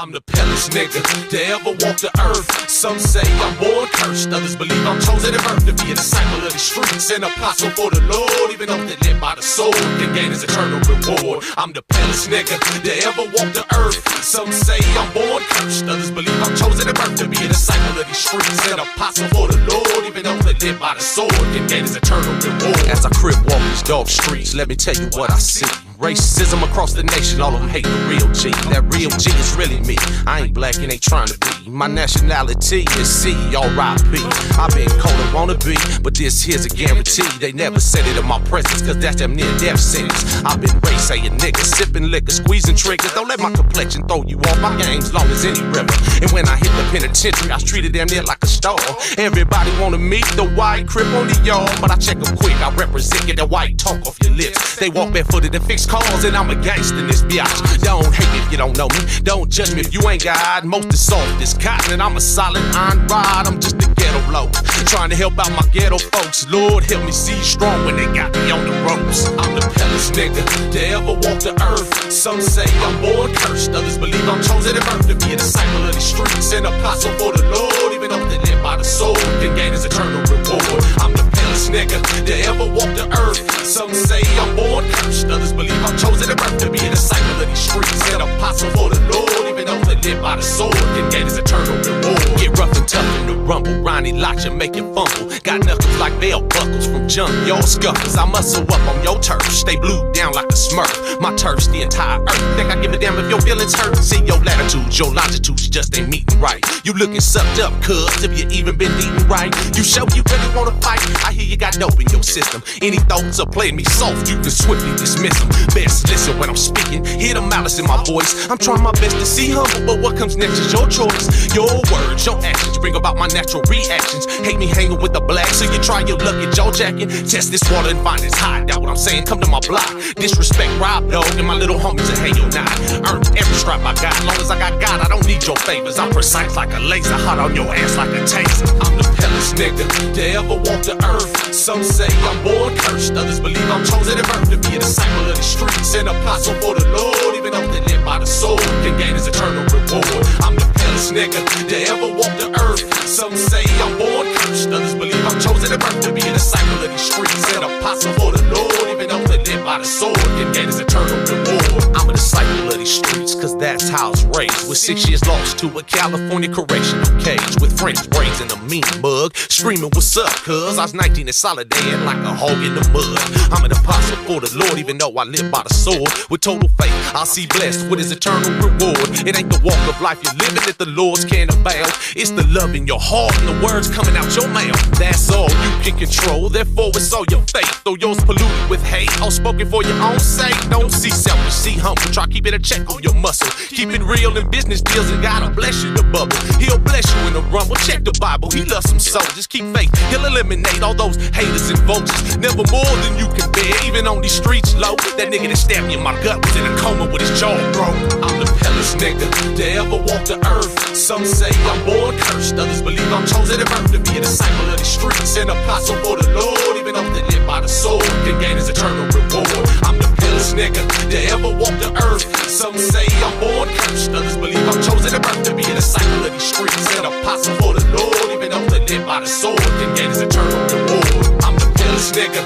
I'm the pellest nigga to ever walk the earth. Some say I'm born cursed, others believe I'm chosen at birth to be a disciple of the streets, an apostle for the Lord. Even though they live by the sword, can gain his eternal reward. I'm the pellest nigga to ever walk the earth. Some say I'm born cursed, others believe I'm chosen at birth to be a disciple of the streets, an apostle for the Lord. Even though they live by the sword, can gain his eternal reward. As I crib walk these dog streets, let me tell you what I see. Racism across the nation, all of them hate the real G. That real G is really me. I ain't black and ain't trying to be. My nationality is C, R.I.P. I've been cold and wanna be, but this here's a guarantee. They never said it in my presence, cause that's damn near death sentence. I've been raised saying niggas, sipping liquor, squeezing triggers. Don't let my complexion throw you off, my game's long as any river. And when I hit the penitentiary, I was treated damn near like a star. Everybody wanna meet the white crip on the yard, but I check them quick, I represent, get that white talk off your lips. They walk barefooted and fix cars, and I'm a gangster in this biatch. Don't hate me if you don't know me, don't judge me if you ain't God. Most is soft as cotton, and I'm a solid iron rod. I'm just a ghetto bloke, trying to help out my ghetto folks. Lord help me see strong when they got me on the ropes. I'm the pellest nigga to ever walk the earth. Some say I'm born cursed, others believe I'm chosen at birth to be a disciple of the streets, an apostle for the Lord. Even though they live by the sword, can gain his eternal reward. I'm the pellest nigga to ever walk the earth. Some say I'm born cursed, others believe I'm chosen at birth to be a disciple of these streets, an apostle for the Lord. Even though they live by the sword, can gain his eternal reward. Get rough and tough in the rumble, Ronnie lock you, make you fumble. Got knuckles like bell buckles from junk, your scuffles. I muscle up on your turf, stay blued down like a smurf. My turf's the entire earth. Think I give a damn if your feelings hurt? See your latitudes, your longitudes just ain't meeting right. You looking sucked up, cuz, if you even been eating right. You show you really wanna fight, I hear you got dope in your system. Any thoughts of playing me soft, you can swiftly dismiss them. Best listen when I'm speaking, hear the malice in my voice. I'm trying my best to see humble, but what comes next is your choice. Your words, your actions bring about my natural reactions. Hate me hanging with the black, so you try your luck at your jacking. Test this water and find it's hot, that what I'm saying, come to my block. Disrespect Robb, Dogg, and my little homies a hate or not. Earned every stripe I got, long as I got God, I don't need your favors. I'm precise like a laser, hot on your ass like a taser. I'm the pellest nigga to ever walk the earth. Some say I'm born cursed, others believe I'm chosen at birth to be a disciple of the streets, an apostle for the Lord. Even though they live by the sword, can gain his eternal reward. I'm the pellest nigga to ever walk the earth. Some say I'm born cursed, others believe I'm chosen at birth to be a disciple of the streets, an apostle for the Lord. Even though they live by the sword, can gain his eternal reward. I'm a disciple of these streets, cause that's how I was raised. With 6 years lost to a California correctional cage, with French braids and a mean mug, screaming what's up, cuz I was 19 and solidarity like a hog in the mud. I'm an apostle for the Lord, even though I live by the sword. With total faith, I'll see blessed with his eternal reward. It ain't the walk of life you're living that the Lord's can't avail. It's the love in your heart and the words coming out your mouth. That's all you can control, therefore it's all your faith. Though yours polluted with hate, all spoken for your own sake. Don't see selfish, see humble, try keep it a check on your muscle. Keep it real in business deals and God'll bless you the bubble. He'll bless you in the rumble, check the Bible, he loves some soldiers. Keep faith, he'll eliminate all those haters and vultures. Never more than you can bear, even on these streets low. That nigga that stabbed me in my gut was in a coma with his jaw broke. I'm the pellest nigga to ever walk the earth. Some say I'm born cursed, others believe I'm chosen at birth to be a disciple of the streets, an apostle for the Lord. Even though they live by the sword, can gain his eternal reward. I'm the pellest nigga to ever walk the earth. Some say I'm born cursed, others believe I'm chosen at birth to be a disciple of these streets, an apostle for the Lord. Even though they live by the sword, can gain his eternal reward. I'm the pellest nigga.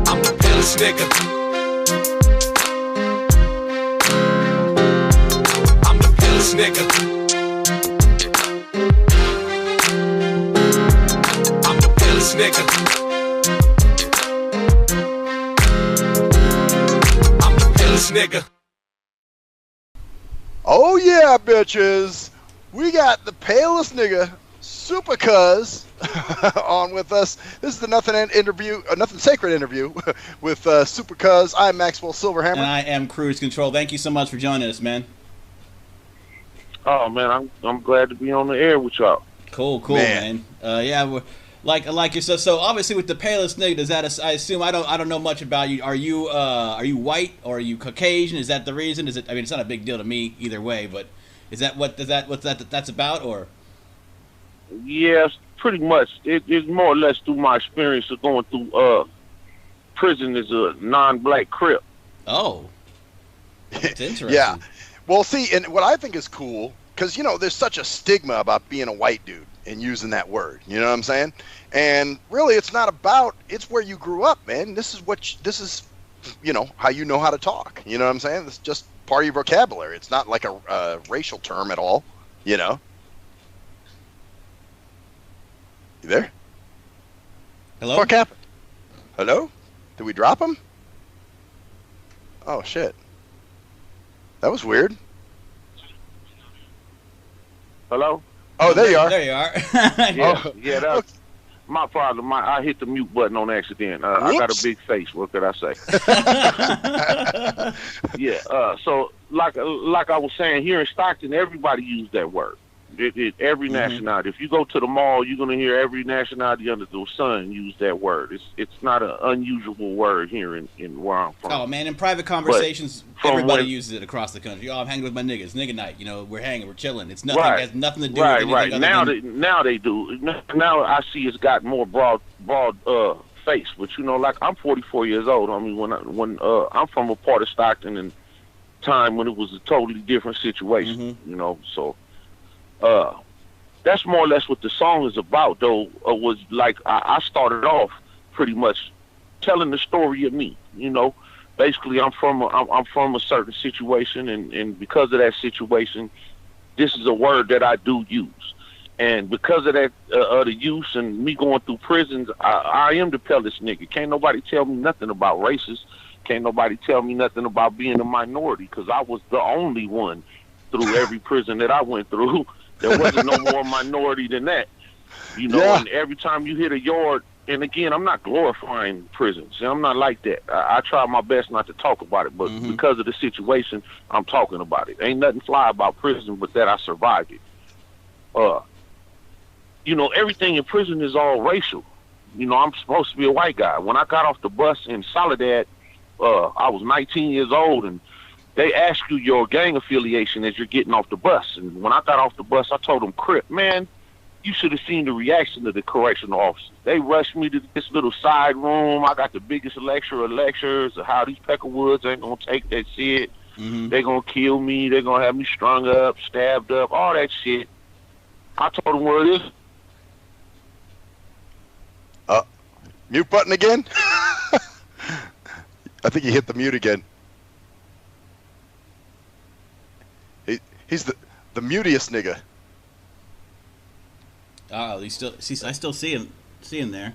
I'm the pellest nigga. I'm the pellest nigga. I'm the pellest nigga. I'm the pellest nigga. Oh yeah, bitches! We got the palest nigga, Supa Cuzz, on with us. This is the Nothing Sacred interview with Supa Cuzz. I'm Maxwell Silverhammer. And I am Cruise Control. Thank you so much for joining us, man. Oh man, I'm glad to be on the air with y'all. Cool, man. Yeah, we're, like you said. So obviously, with the palest nigga, does that? I assume I don't know much about you. Are you white or are you Caucasian? Is that the reason? Is it? I mean, it's not a big deal to me either way. But is that what's that's about? Or yes, pretty much. It's more or less through my experience of going through prison as a non-black Crip. Oh, It's interesting. Yeah. Well, see, and what I think is cool, because, there's such a stigma about being a white dude and using that word. You know what I'm saying? And really, it's not about, it's where you grew up, man. This is how you know how to talk. You know what I'm saying? It's just part of your vocabulary. It's not like a racial term at all, You there? Hello? What happened? Hello? Did we drop him? Oh, shit. That was weird. Hello? Oh, there you are. There you are. Yeah, that's my problem. I hit the mute button on accident. I got a big face. What could I say? Yeah. So, like I was saying, here in Stockton, everybody used that word. Every nationality. If you go to the mall, you're gonna hear every nationality under the sun use that word. It's not an unusual word here in where I'm from. Oh man, in private conversations, everybody uses it across the country. Oh, I'm hanging with my niggas, nigga night. We're hanging, we're chilling. It's nothing. It has nothing to do with anything. Right. Now they do. Now I see it's got more broad face. But like I'm 44 years old. I mean, when I'm from a part of Stockton and time when it was a totally different situation. So. That's more or less what the song is about, though. Was like I started off pretty much telling the story of me. Basically, I'm from a certain situation, and because of that situation, this is a word that I do use. And because of that, the use and me going through prisons, I am the pellest nigga. Can't nobody tell me nothing about races. Can't nobody tell me nothing about being a minority, because I was the only one through every prison that I went through. There wasn't no more minority than that, And every time you hit a yard, and again, I'm not glorifying prisons. I'm not like that. I try my best not to talk about it, but because of the situation, I'm talking about it. Ain't nothing fly about prison, but that I survived it. Everything in prison is all racial. I'm supposed to be a white guy. When I got off the bus in Soledad, I was 19 years old, and they ask you your gang affiliation as you're getting off the bus. And when I got off the bus, I told them, Crip, man, you should have seen the reaction of the correctional officers. They rushed me to this little side room. I got the biggest lecture of lectures of how these Peckerwoods ain't going to take that shit. They're going to kill me. They're going to have me strung up, stabbed up, all that shit. I told them where it is. Mute button again? I think you hit the mute again. He's the mutiest nigga. Oh, I still see him there.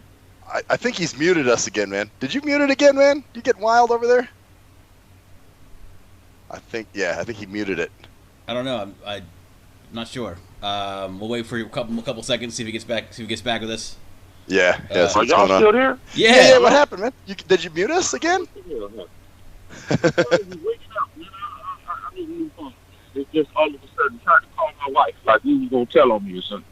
I think he's muted us again, man. Did you mute it again, man? You getting wild over there? I think he muted it. I don't know. I'm not sure. We'll wait for a couple seconds, see if he gets back with us. Yeah. So are y'all still there? Yeah. What happened, man? Did you mute us again? It's just all of a sudden trying to call my wife like you was gonna tell on me or something.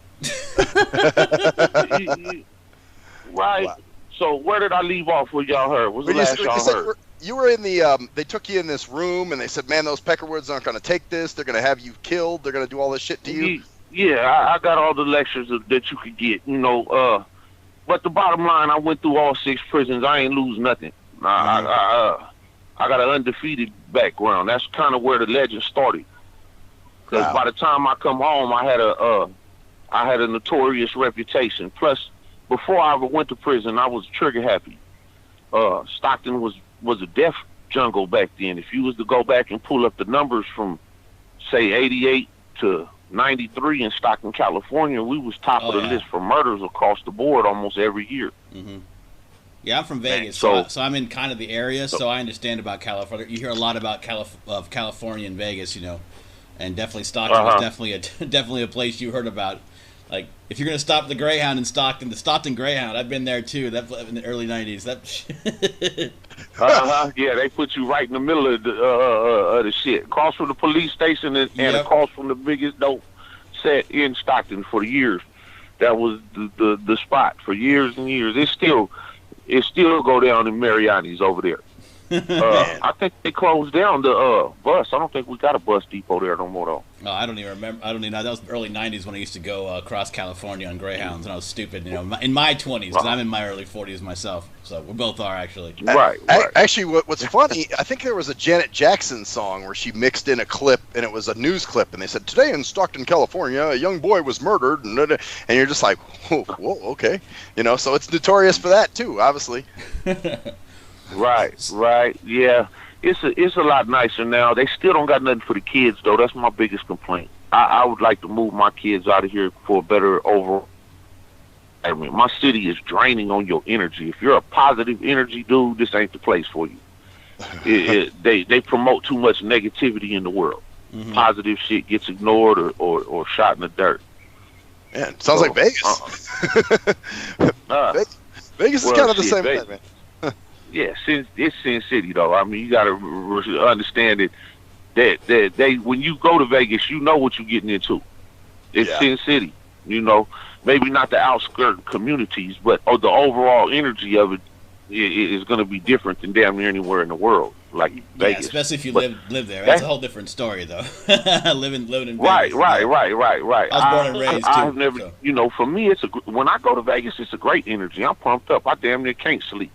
Right. Wow. So where did I leave off? What y'all heard? What's the last y'all heard? You were in the. They took you in this room and they said, "Man, those Peckerwoods aren't gonna take this. They're gonna have you killed. They're gonna do all this shit to you." Yeah, I got all the lectures that you could get. But the bottom line, I went through all 6 prisons. I ain't lose nothing. I got an undefeated background. That's kind of where the legend started. Because by the time I come home, I had a notorious reputation. Plus, before I ever went to prison, I was trigger happy. Stockton was a death jungle back then. If you was to go back and pull up the numbers from, say, 88 to 93 in Stockton, California, we was top of the list for murders across the board almost every year. Yeah, I'm from Vegas, so I'm in kind of the area, so I understand about California. You hear a lot about California and Vegas, and definitely Stockton was definitely a place you heard about. Like, if you're gonna stop the Greyhound in Stockton, the Stockton Greyhound, I've been there too. That in the early '90s. Yeah, they put you right in the middle of the shit, across from the police station and across from the biggest dope set in Stockton for years. That was the spot for years and years. It still go down in Mariani's over there. I think they closed down the bus. I don't think we got a bus depot there no more though. No, I don't even remember. I don't even know. That was early '90s when I used to go across California on Greyhounds, and I was stupid. You know, in my 20s, because I'm in my early 40s myself. So we both are actually. Right. Actually, what's funny, I think there was a Janet Jackson song where she mixed in a clip, and it was a news clip, and they said, "Today in Stockton, California, a young boy was murdered," and you're just like, whoa, okay, you know. So it's notorious for that too, obviously. Right. Yeah. It's a lot nicer now. They still don't got nothing for the kids though. That's my biggest complaint. I would like to move my kids out of here for a better overall. I mean, my city is draining on your energy. If you're a positive energy dude, this ain't the place for you. They promote too much negativity in the world. Mm-hmm. Positive shit gets ignored or shot in the dirt. Man, sounds like Vegas. Vegas is kind of the same thing, man. Yeah, it's Sin City though. I mean, you got to understand that they when you go to Vegas, you know what you're getting into. It's Sin City, you know. Maybe not the outskirt communities, but the overall energy of it is going to be different than damn near anywhere in the world, like Vegas. Especially if you live there. That's a whole different story, though. living in Vegas. Right. I was born and raised too. I've never, you know, for me, when I go to Vegas, it's a great energy. I'm pumped up. I damn near can't sleep.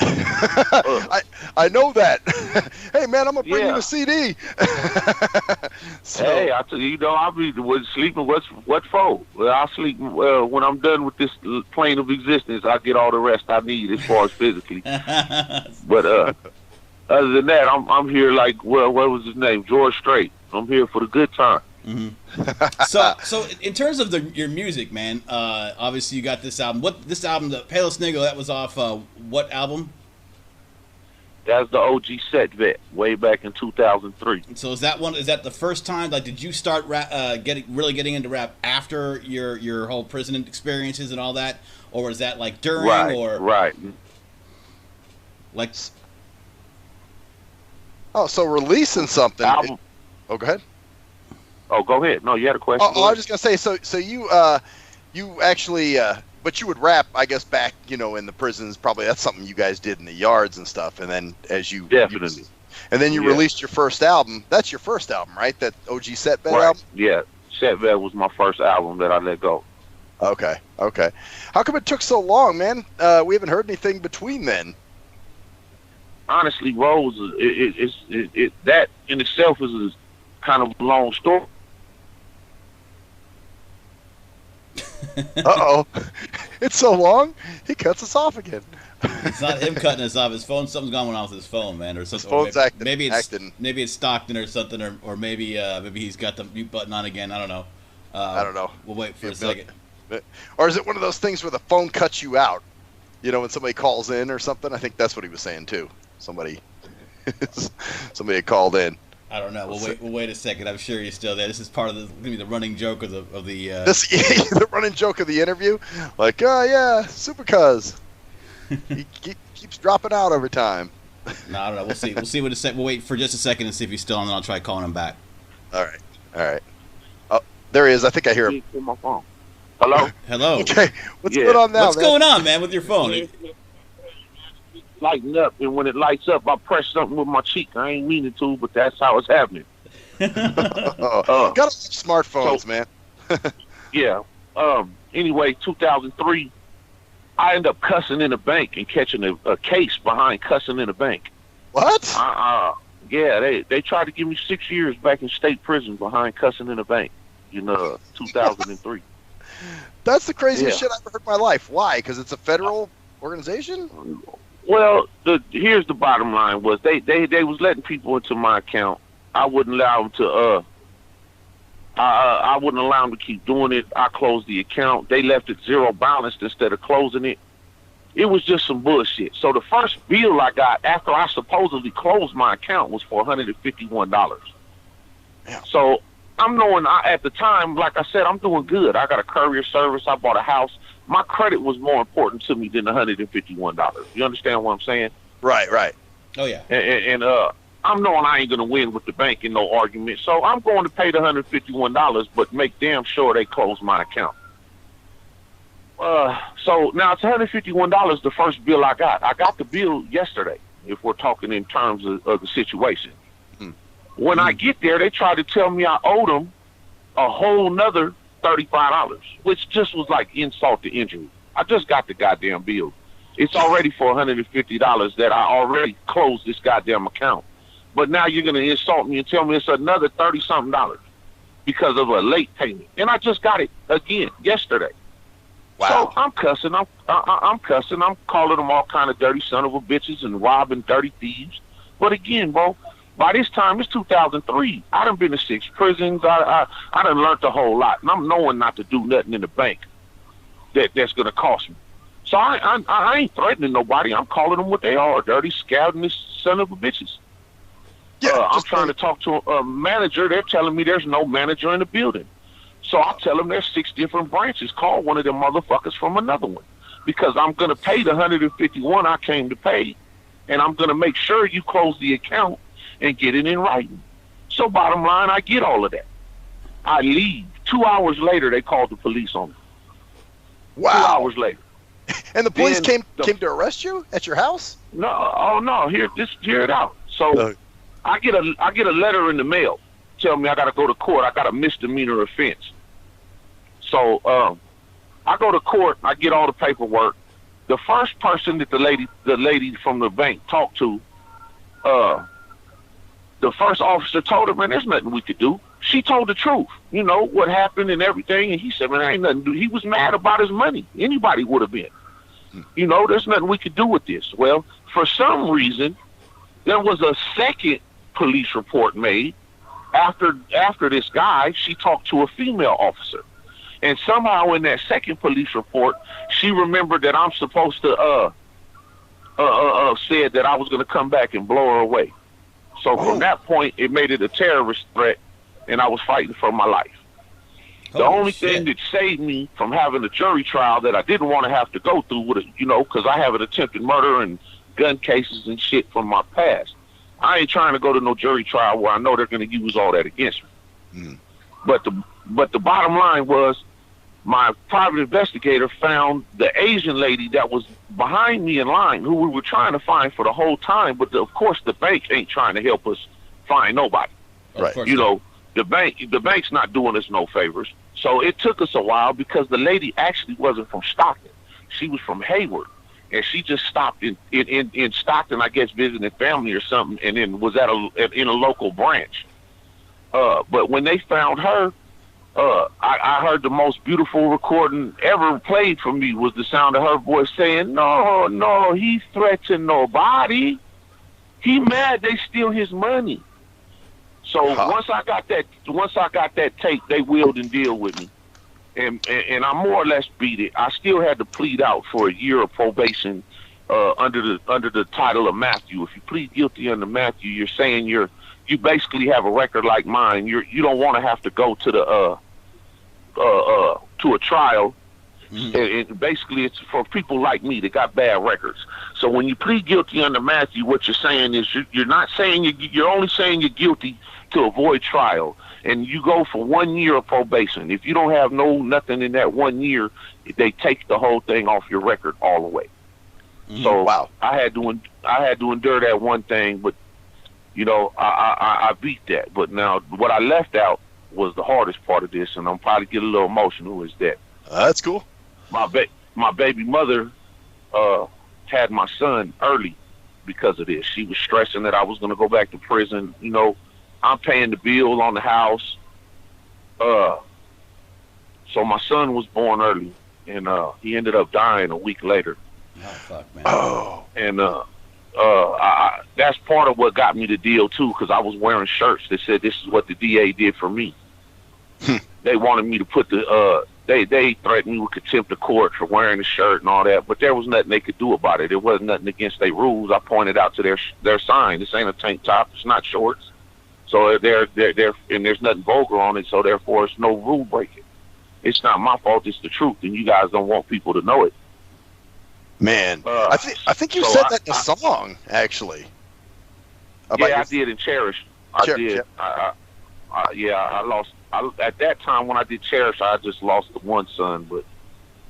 I know that. Hey man, I'm gonna bring you the CD. So. Hey, I tell you, I'll be sleeping. What for? Well, I'll sleep when I'm done with this plane of existence. I get all the rest I need as far as physically. But other than that, I'm here like what was his name? George Strait. I'm here for the good time. Mm-hmm. So in terms of your music, man, obviously you got this album. This album, the Palest Nigga, that was off what album? That's the OG Set Vet, way back in 2003. So is that the first time? Like, did you start getting into rap after your whole prison experiences and all that, or was that like during Right. Like. Oh, so releasing something. Album. Go ahead. Oh, go ahead. No, you had a question. I was just gonna say. So you actually, but you would rap, I guess, back, you know, in the prisons. Probably that's something you guys did in the yards and stuff. And then definitely, and then you released your first album. That's your first album, right? That OG Set Vet album. Yeah, Set Vet was my first album that I let go. Okay. How come it took so long, man? We haven't heard anything between then. Honestly, Rose, that in itself is a kind of long story. Uh-oh. It's so long, he cuts us off again. It's not him cutting us off. His phone, something's going on with his phone, man. Or something. His phone's acting. Maybe it's Stockton or something, or maybe he's got the mute button on again. I don't know. I don't know. We'll wait for a second. Or is it one of those things where the phone cuts you out? You know, when somebody calls in or something? I think that's what he was saying, too. Somebody had called in. I don't know. We'll wait a second. I'm sure you're still there. This is part of the running joke of the. The running joke of the interview. Like, oh yeah, Supa Cuzz. He keeps dropping out every time. No, I don't know. We'll see. We'll see what it's. We'll wait for just a second and see if he's still on. Then I'll try calling him back. All right. Oh, there he is. I think I hear him. My phone. Hello. Hello. Okay. What's going on now? What's going on, man, with your phone? Lighting up, and when it lights up, I press something with my cheek. I ain't meaning to, but that's how it's happening. Got smartphones, man. Yeah. Anyway, 2003, I end up cussing in a bank and catching a case behind cussing in a bank. What? Yeah, they tried to give me 6 years back in state prison behind cussing in a bank in 2003. That's the craziest shit I've ever heard in my life. Why? Because it's a federal organization? Well, here's the bottom line: was they was letting people into my account. I wouldn't allow them to. I wouldn't allow them to keep doing it. I closed the account. They left it zero balance instead of closing it. It was just some bullshit. So the first bill I got after I supposedly closed my account was for $151. Yeah. So I'm knowing at the time, like I said, I'm doing good. I got a courier service. I bought a house. My credit was more important to me than the $151. You understand what I'm saying? Right. Oh yeah. And I'm knowing I ain't gonna win with the bank in no argument, so I'm going to pay the $151, but make damn sure they close my account. So now it's $151. The first bill I got the bill yesterday. if we're talking in terms of the situation. When I get there, they try to tell me I owe them a whole nother $35, which just was like insult to injury. I just got the goddamn bill. It's already for $150 that I already closed this goddamn account. But now you're going to insult me and tell me it's another $30-something because of a late payment. And I just got it again yesterday. Wow. So I'm cussing. I'm cussing. I'm calling them all kind of dirty son of a bitches and robbing dirty thieves. But again, bro, by this time, it's 2003. I done been to 6 prisons. I done learned a whole lot. And I'm knowing not to do nothing in the bank that's going to cost me. So I ain't threatening nobody. I'm calling them what they are, dirty, scavenging son of a bitches. Yeah, I'm trying to talk to a manager. They're telling me there's no manager in the building. So I tell them there's 6 different branches. Call one of them motherfuckers from another one. Because I'm going to pay the $151 I came to pay. And I'm going to make sure you close the account and get it in writing. So bottom line, I get all of that. I leave. 2 hours later, they called the police on me. Wow. 2 hours later. And the police Then came to arrest you at your house? No, oh no, hear it out. So I get a letter in the mail, tell me I gotta go to court. I got a misdemeanor offense. So I go to court. I get all the paperwork. The first person that the lady from the bank talked to, the first officer told her, man, there's nothing we could do. She told the truth, you know, what happened and everything. And he said, man, there ain't nothing to do. He was mad about his money. Anybody would have been. You know, there's nothing we could do with this. Well, for some reason, there was a second police report made after this guy. She talked to a female officer. And somehow in that second police report, she remembered that I'm supposed to said that I was going to come back and blow her away. So from that point, it made it a terrorist threat, and I was fighting for my life. The only thing that saved me from having a jury trial that I didn't want to have to go through with it, you know, because I have an attempted murder and gun cases and shit from my past. I ain't trying to go to no jury trial where I know they're going to use all that against me. But the bottom line was, my private investigator found the Asian lady that was behind me in line, who we were trying to find for the whole time. But of course, the bank ain't trying to help us find nobody. Right. You know, the bank's not doing us no favors. So it took us a while because the lady actually wasn't from Stockton. She was from Hayward. And she just stopped in Stockton, I guess, visiting family or something, and then was in a local branch. But when they found her, I heard the most beautiful recording ever played for me was the sound of her voice saying, no, he threatened nobody. He mad they steal his money. So once I got that tape, they wheeled and deal with me. And I more or less beat it. I still had to plead out for a year of probation under the title of Matthew. If you plead guilty under Matthew, you're saying you basically have a record like mine. You don't want to have to go to a trial. And basically it's for people like me that got bad records. So when you plead guilty under Matthew, what you're saying is you're not saying you're only saying you're guilty to avoid trial. And you go for 1 year of probation. If you don't have nothing in that 1 year, they take the whole thing off your record all the way. So I had to endure that one thing, but you know, I beat that. But now what I left out was the hardest part of this, and I'm probably get a little emotional. Is that that's cool? My baby mother had my son early because of this. She was stressing that I was going to go back to prison. You know, I'm paying the bill on the house. So my son was born early, and he ended up dying a week later. Oh, fuck, man. Oh. And that's part of what got me the deal, too, because I was wearing shirts that said this is what the DA did for me. They wanted me to put they threatened me with contempt of court for wearing the shirt and all that, but there was nothing they could do about it. There wasn't nothing against their rules. I pointed out to their sign. This ain't a tank top. It's not shorts. So they're and there's nothing vulgar on it, so therefore it's no rule breaking. It's not my fault. It's the truth, and you guys don't want people to know it. Man, I think you said that in a song, actually. I did in Cherish. I did. I lost. At that time when I did Cherish, I just lost the one son, but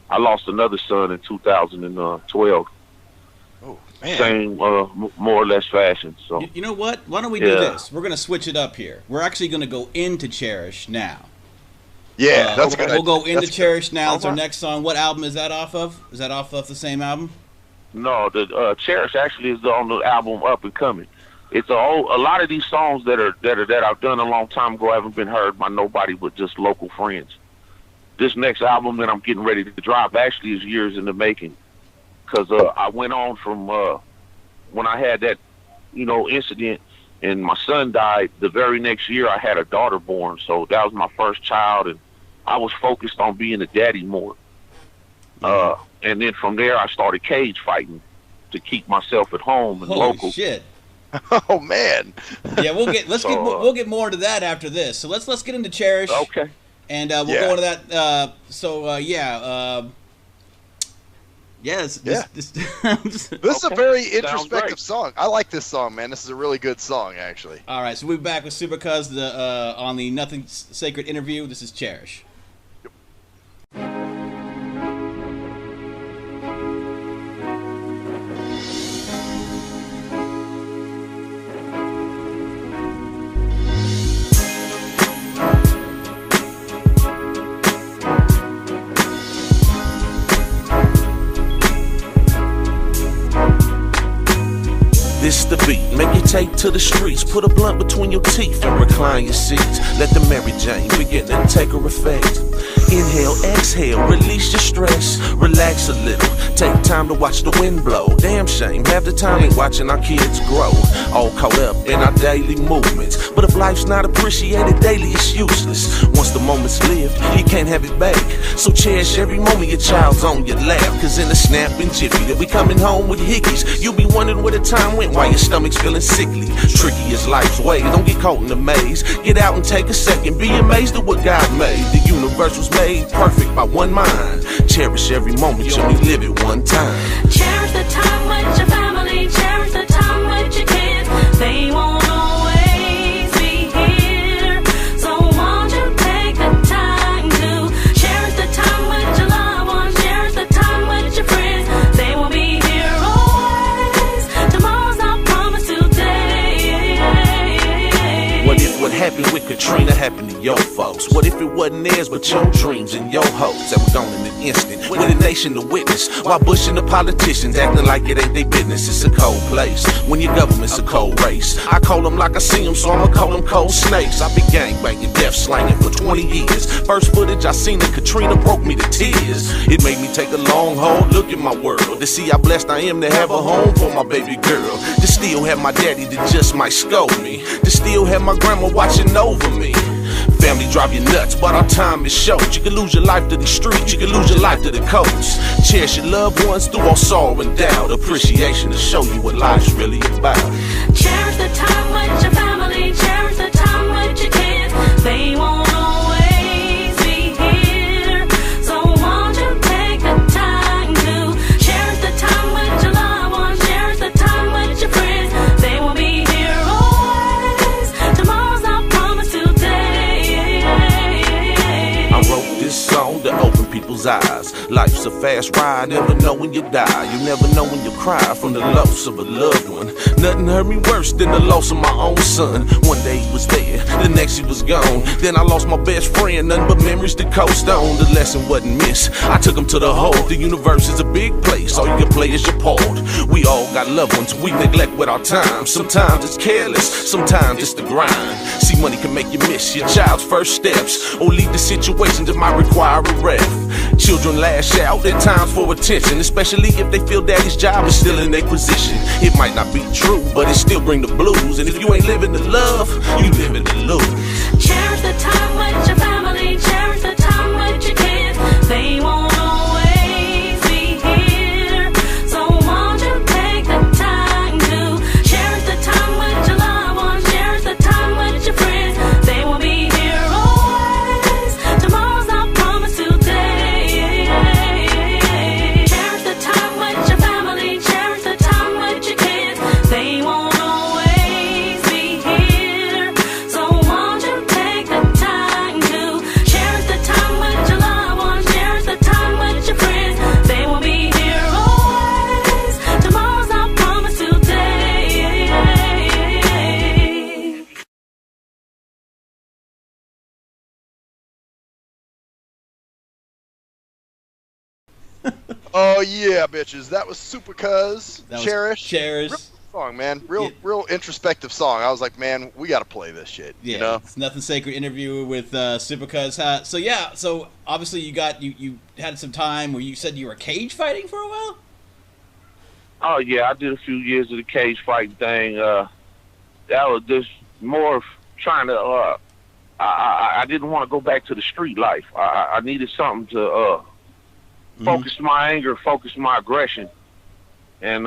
I lost another son in 2012. Oh, same more or less fashion. So you know what? Why don't we do this? We're gonna switch it up here. We're actually gonna go into Cherish now. Yeah, that's good. We'll go into Cherish now. It's our next song. What album is that off of? Is that off of the same album? No, the Cherish actually is on the album Up and Coming. It's a lot of these songs that I've done a long time ago haven't been heard by nobody but just local friends. This next album that I'm getting ready to drop actually is years in the making, because I went on from when I had that incident and my son died. The very next year I had a daughter born, so that was my first child, and I was focused on being a daddy more. And then from there I started cage fighting to keep myself at home and local. Holy shit. Oh man. Yeah, we'll get more into that after this. So let's get into Cherish. Okay. And we'll go into that. This is a very introspective song. I like this song, man. This is a really good song, actually. All right, so we'll be back with Supa Cuzz on the Nothing Sacred interview. This is Cherish. This the beat, make you take to the streets. Put a blunt between your teeth and recline your seats. Let the MaryJane begin to take her effect. Inhale, exhale, release your stress. Relax a little, take time to watch the wind blow. Damn shame, half the time ain't watching our kids grow. All caught up in our daily movements. But if life's not appreciated daily, it's useless. Once the moment's lived, you can't have it back. So cherish every moment your child's on your lap. Cause in a snap and jiffy, that we coming home with hickeys. You'll be wondering where the time went, why your stomach's feeling sickly. Tricky is life's way, don't get caught in the maze. Get out and take a second, be amazed at what God made. The universe was made perfect by one mind. Cherish every moment, you only live it one time. Cherish the time with your family, cherish the time with your kids. They won't always be here, so won't you take the time to cherish the time with your loved ones, cherish the time with your friends. They will be here always. Tomorrow's not promised today. What if what happened with Katrina happened to your folks? What if it wasn't theirs but your dreams and your hopes that were gone in an instant? With a nation to witness, while Bush and the politicians acting like it ain't their business. It's a cold place when your government's a cold race. I call them like I see them, so I'ma call them cold snakes. I been gangbanging, death slanging for 20 years. First footage I seen of Katrina broke me to tears. It made me take a long hard look at my world to see how blessed I am to have a home for my baby girl. To still have my daddy that just might scold me. To still have my grandma watching over me. Family drive you nuts, but our time is short. You can lose your life to the streets, you can lose your life to the coast. Cherish your loved ones through all sorrow and doubt. Appreciation to show you what life's really about. Cherish the time with your family, cherish the time with your kids. They won't always be here, so won't you take the time to cherish the time with your loved ones, cherish the time with your friends. They will be here always. Tomorrow's not promised today. I wrote this song to open people's eyes. Life's a fast ride, never know when you die. You never know when you cry from the loss of a loved one. Nothing hurt me worse than the loss of my own son. One day he was there, the next he was gone. Then I lost my best friend, nothing but memories to coast on. The lesson wasn't missed, I took him to the hole. The universe is a big place, all you can play is your part. We all got loved ones we neglect with our time. Sometimes it's careless, sometimes it's the grind. See, money can make you miss your child's first steps, or lead to situations that might require a ref. Children lash out at times for attention, especially if they feel daddy's job is still in their position. It might not be true, but it still bring the blues. And if you ain't living the love, you living the lose. Cherish the time with your family, cherish the time with your kids. They won't always be here, so won't you take the time to cherish the time with your loved ones, cherish the time with your friends. They will be here always. Tomorrow's not promised today. Cherish the time with your family, cherish the time with your kids. They won't always be here, so won't you take the Oh yeah, bitches. That was Supa Cuzz. That was Cherish. Cherish. Real song, man. Real introspective song. I was like, man, we got to play this shit. Yeah, You know? it's Nothing Sacred interview with Supa Cuzz. So obviously you had some time where you said you were cage fighting for a while. Oh yeah, I did a few years of the cage fighting thing. That was just more of trying to. I didn't want to go back to the street life. I needed something to focus my anger, focus my aggression, and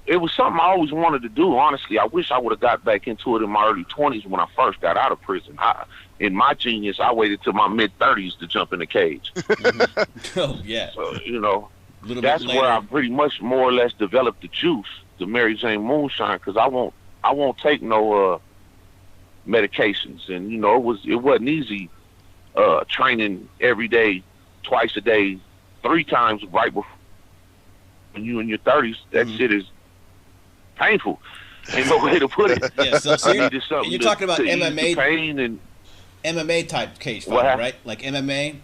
it was something I always wanted to do. Honestly, I wish I would have got back into it in my early 20s when I first got out of prison. In my genius, I waited till my mid-30s to jump in the cage. Oh yeah. So that's where I pretty much more or less developed the juice, the MaryJane Moonshine, because I won't take no medications, and it wasn't easy training every day, twice a day, 3 times right before when you in your 30s. That shit is painful. Ain't no way to put it. Yeah, so you're talking about to ease the MMA pain and MMA type cage fighting, right? Like MMA,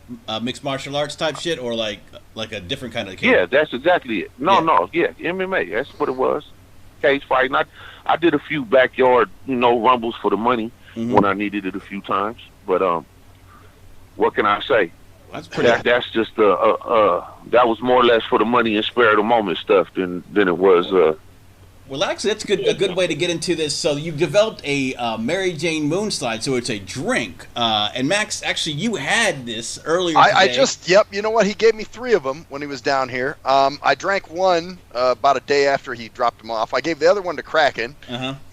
mixed martial arts type shit, or like a different kind of cage. Yeah, that's exactly it. No, MMA. That's what it was. Cage fighting. I did a few backyard, rumbles for the money when I needed it a few times. But what can I say? That's pretty. That's just that was more or less for the money and spare of the moment stuff than it was. Well, actually, that's a good way to get into this. So you developed a MaryJane Moonshine, so it's a drink. And Max, actually, you had this earlier today. Yep. You know what? He gave me 3 of them when he was down here. I drank one about a day after he dropped them off. I gave the other one to Kraken,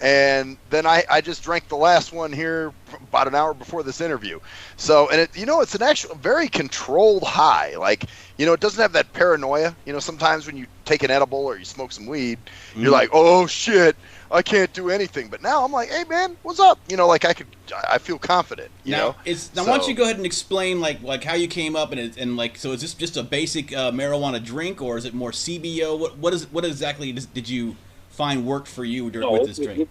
and then I just drank the last one here about an hour before this interview. So, and it's an actual very controlled high. Like, it doesn't have that paranoia. Sometimes when you take an edible or you smoke some weed, you're like, oh shit, I can't do anything. But now I'm like, hey man, what's up? I feel confident. Why don't you go ahead and explain like how you came up and so is this just a basic marijuana drink, or is it more CBO? What exactly did you find worked for you with this drink?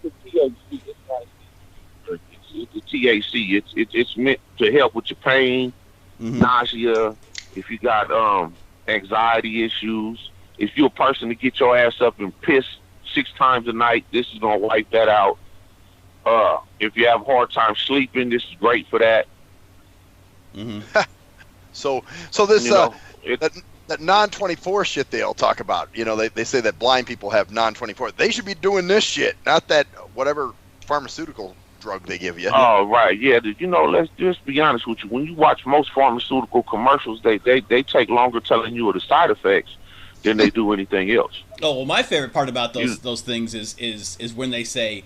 It's a THC. It's a THC. It's meant to help with your pain, nausea. If you got anxiety issues, if you're a person to get your ass up and piss 6 times a night, this is gonna wipe that out. If you have a hard time sleeping, this is great for that. So this that non-24 shit they all talk about. They say that blind people have non-24. They should be doing this shit, not that whatever pharmaceutical drug they give you. Oh, right, yeah. Let's just be honest with you. When you watch most pharmaceutical commercials, they take longer telling you of the side effects than they do anything else. Oh, well, my favorite part about those things is when they say,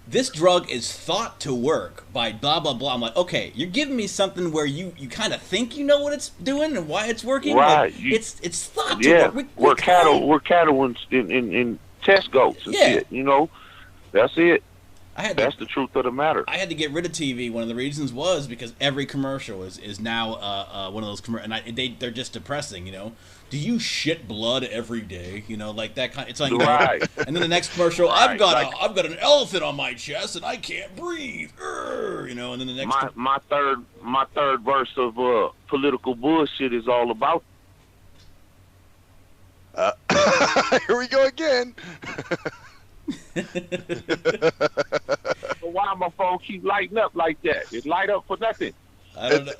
this drug is thought to work by blah, blah, blah. I'm like, okay, you're giving me something where you kind of think you know what it's doing and why it's working? Right. Like, it's thought to work. We're cattle in test goats and shit, That's it. That's the truth of the matter. I had to get rid of TV. One of the reasons was because every commercial is now one of those commercials, and they're just depressing. Do you shit blood every day? Like that kind. It's like right. And then the next commercial, I've got an elephant on my chest and I can't breathe. And then the next. My third verse of political bullshit is all about. Here we go again. So why my phone keep lighting up like that? It light up for nothing. I don't know.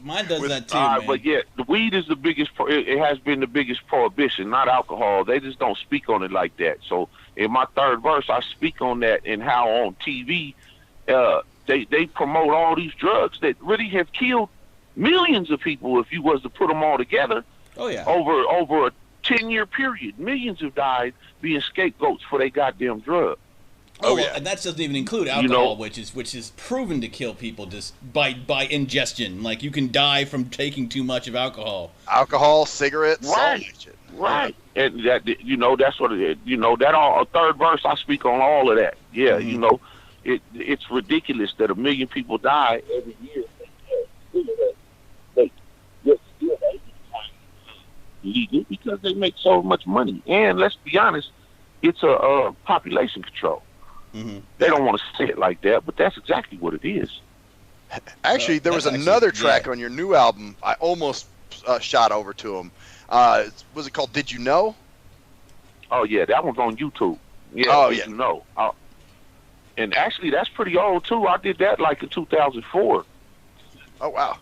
Mine does that too, man. But yeah, the weed is the biggest. It has been the biggest prohibition, not alcohol. They just don't speak on it like that. So in my third verse, I speak on that and how on TV they promote all these drugs that really have killed millions of people. If you was to put them all together, over a 10-year period, millions have died being scapegoats for their goddamn drug. Oh, well, and that doesn't even include alcohol, which is proven to kill people just by ingestion. Like, you can die from taking too much of alcohol. Alcohol, cigarettes, right, right. And that that's what it is. That all a third verse. I speak on all of that. Yeah, it's ridiculous that 1 million people die every year. Legal because they make so much money, and let's be honest, it's a population control. They don't want to say it like that, but that's exactly what it is. Actually, there was another track on your new album. I almost shot over to him. Was it called Did You Know? Oh yeah, that one's on YouTube. Yeah. Oh, Did yeah. You Know? And actually, that's pretty old too. I did that like in 2004. Oh wow.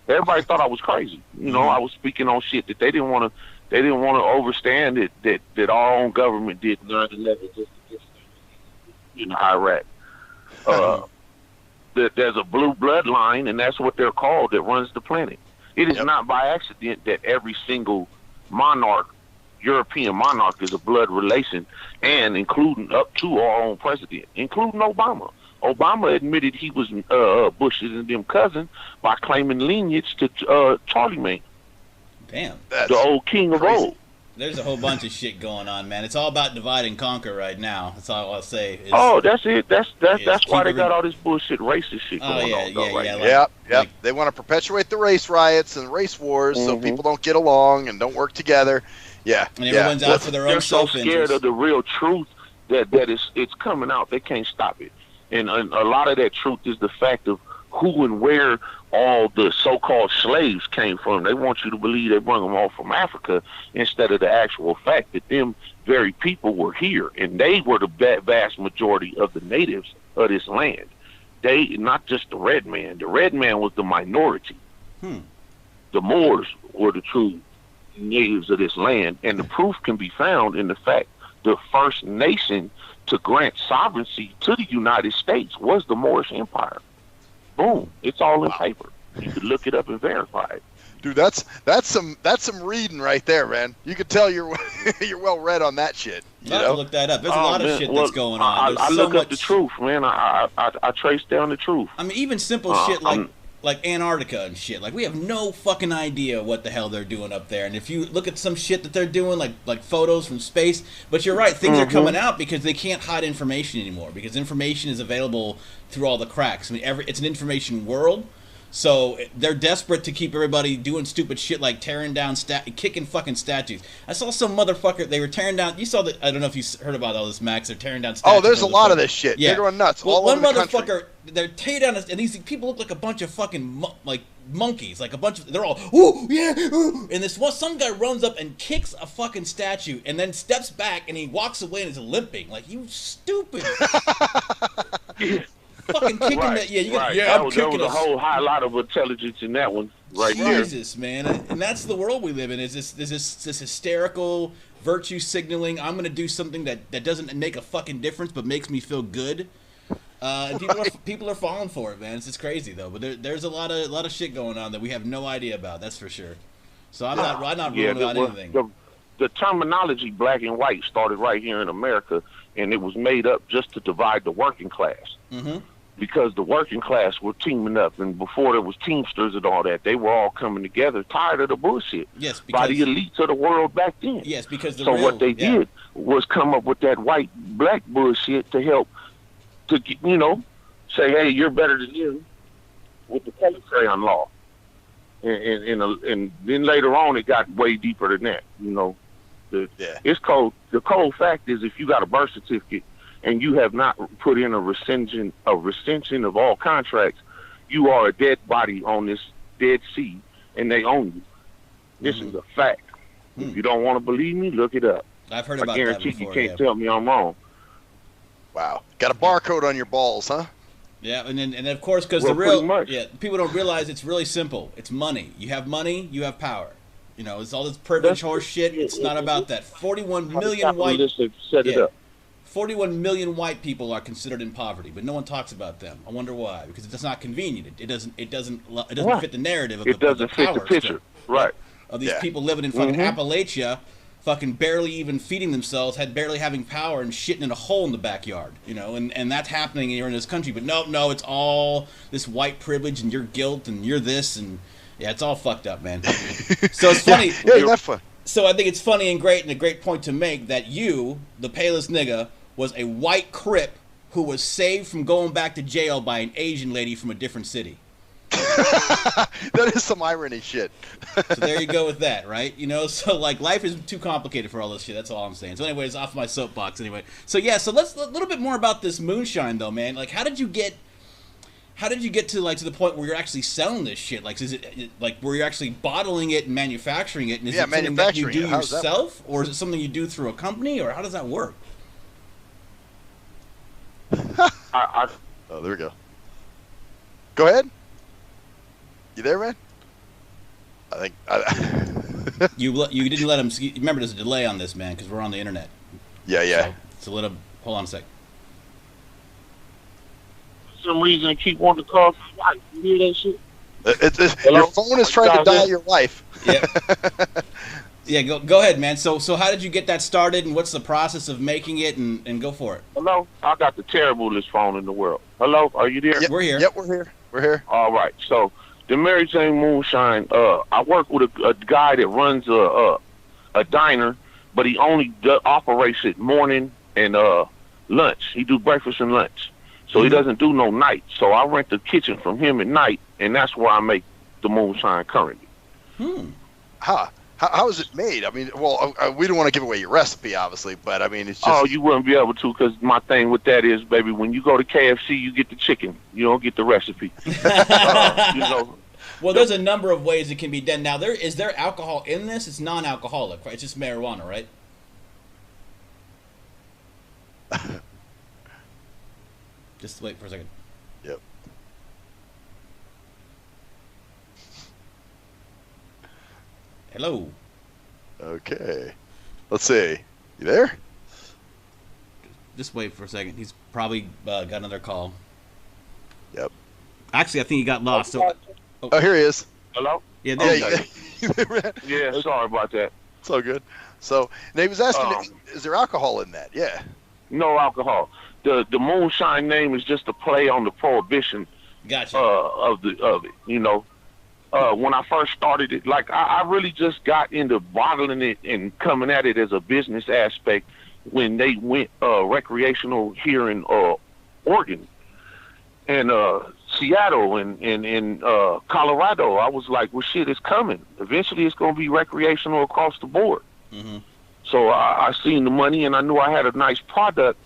Everybody thought I was crazy. You know, I was speaking on shit that they didn't want to. They didn't want to understand that our own government did 9/11 just in Iraq. That there's a blue bloodline, and that's what they're called, that runs the planet. It is not by accident that every single monarch, European monarch, is a blood relation, and including up to our own president, including Obama. Obama admitted he was Bush's and them cousin by claiming lineage to Charlie Mane, Damn. the old king of crazy. old. There's a whole bunch of shit going on, man. It's all about divide and conquer right now. That's all I'll say. Oh, that's it. That's why they keep got all this bullshit racist shit going on though, right now. like- Yep. They want to perpetuate the race riots and race wars so people don't get along and don't work together. Yeah. And everyone's out for their own They're so self-interest. scared of the real truth that it's coming out. They can't stop it. And a lot of that truth is the fact of who and where all the so-called slaves came from. They want you to believe they brought them all from Africa instead of the actual fact that them very people were here, and they were the vast majority of the natives of this land. They, not just the red man. The red man was the minority. The Moors were the true natives of this land, and the proof can be found in the fact the first nation to grant sovereignty to the United States was the Moorish Empire. Boom. It's all in paper. You could look it up and verify it. Dude, that's some reading right there, man. You could tell you're you're well read on that shit. You I'll have to know? look that up. There's a lot of shit that's going on. I There's so look up much- the truth, man. I trace down the truth. I mean, even simple shit like Antarctica and shit. Like, we have no fucking idea what the hell they're doing up there. And if you look at some shit that they're doing, like photos from space, but you're right, things are coming out because they can't hide information anymore, because information is available through all the cracks. I mean, it's an information world. So they're desperate to keep everybody doing stupid shit like tearing down, kicking fucking statues. I saw some motherfucker, they were tearing down, you saw that, I don't know if you heard about all this, Max, they're tearing down statues. Oh, there's a lot of this shit. Yeah. They're going nuts Well, all one over the motherfucker, country. they're tearing down, and these people look like a bunch of fucking, monkeys, like a bunch of, they're all, ooh, yeah, ooh. And some guy runs up and kicks a fucking statue, and then steps back, and he walks away and is limping. Like, you stupid. Fucking kicking that, I'm kicking there was a whole lot of intelligence in that one, right there. Jesus, man, and that's the world we live in. Is this hysterical virtue signaling? I'm gonna do something that doesn't make a fucking difference, but makes me feel good. And people are falling for it, man. It's just crazy though. But there's a lot of shit going on that we have no idea about. That's for sure. So I'm not ruling out anything. The terminology black and white started right here in America, and it was made up just to divide the working class. Because the working class were teaming up, and before there was Teamsters and all that, they were all coming together, tired of the bullshit. Yes, by the elites of the world back then. Yes, because what they did was come up with that white-black bullshit to help to say, hey, you're better than you, with the color crayon law. And then later on, it got way deeper than that. It's cold. The cold fact is, if you got a birth certificate and you have not put in a rescission of all contracts, you are a dead body on this dead sea, and they own you. This is a fact. If you don't want to believe me, look it up. I've heard about that I guarantee before, you can't tell me I'm wrong. Wow. Got a barcode on your balls, huh? Yeah, and then of course, because people don't realize it's really simple. It's money. You have money, you have power. It's all this privilege horse shit. It's not about that. 41 million white. Set it up. 41 million white people are considered in poverty, but no one talks about them. I wonder why? Because it's not convenient. It doesn't fit the narrative of the power picture. Right. Of these people living in fucking Appalachia, fucking barely even feeding themselves, barely having power, and shitting in a hole in the backyard. And that's happening here in this country. But no, it's all this white privilege and your guilt and you're this and it's all fucked up, man. So it's funny. That's fun. So I think it's funny and a great point to make that you, the palest nigga, was a white Crip who was saved from going back to jail by an Asian lady from a different city. That is some irony shit. So there you go with that, right? So like life is too complicated for all this shit. That's all I'm saying. So anyways, off my soapbox anyway. So yeah, so let's a little bit more about this moonshine though, man. Like how did you get how did you get to the point where you're actually selling this shit? Like, is it like where you're actually bottling it and manufacturing it? And is it something that you do yourself, or is it something you do through a company, or how does that work? Oh, there we go. Go ahead. You there, man? I think you didn't let him. Remember, there's a delay on this, man, because we're on the internet. Yeah. So let him. Hold on a sec. For some reason, I keep wanting to call my wife. You hear that shit? Your phone is trying to dial your wife. Yeah. Yeah, go ahead, man. So how did you get that started, and what's the process of making it, and go for it? Hello? I got the terriblest phone in the world. Hello? Are you there? Yep, we're here. Yep, we're here. All right. So, the MaryJane Moonshine, I work with a guy that runs a diner, but he only operates it morning and lunch. He do breakfast and lunch. So he doesn't do no night. So I rent the kitchen from him at night, and that's where I make the moonshine currently. How is it made? I mean, well, we don't want to give away your recipe, obviously, but I mean, it's just... Oh, you wouldn't be able to, because my thing with that is, baby, when you go to KFC, you get the chicken. You don't get the recipe. Well, there's a number of ways it can be done. Now, is there alcohol in this? It's non-alcoholic, right? It's just marijuana, right? Just wait for a second. Yep. Hello. Okay. Let's see. You there? Just wait for a second. He's probably got another call. Yep. Actually, I think he got lost. So, oh, here he is. Hello? Yeah, Yeah, sorry about that. It's all good. So, and he was asking, is there alcohol in that? Yeah. No alcohol. The moonshine name is just a play on the prohibition gotcha. of it. You know, when I first started it, like I really just got into bottling it and coming at it as a business aspect when they went recreational here in Oregon and Seattle and Colorado. I was like, well, shit, it's coming. Eventually, it's going to be recreational across the board. Mm-hmm. So I seen the money, and I knew I had a nice product.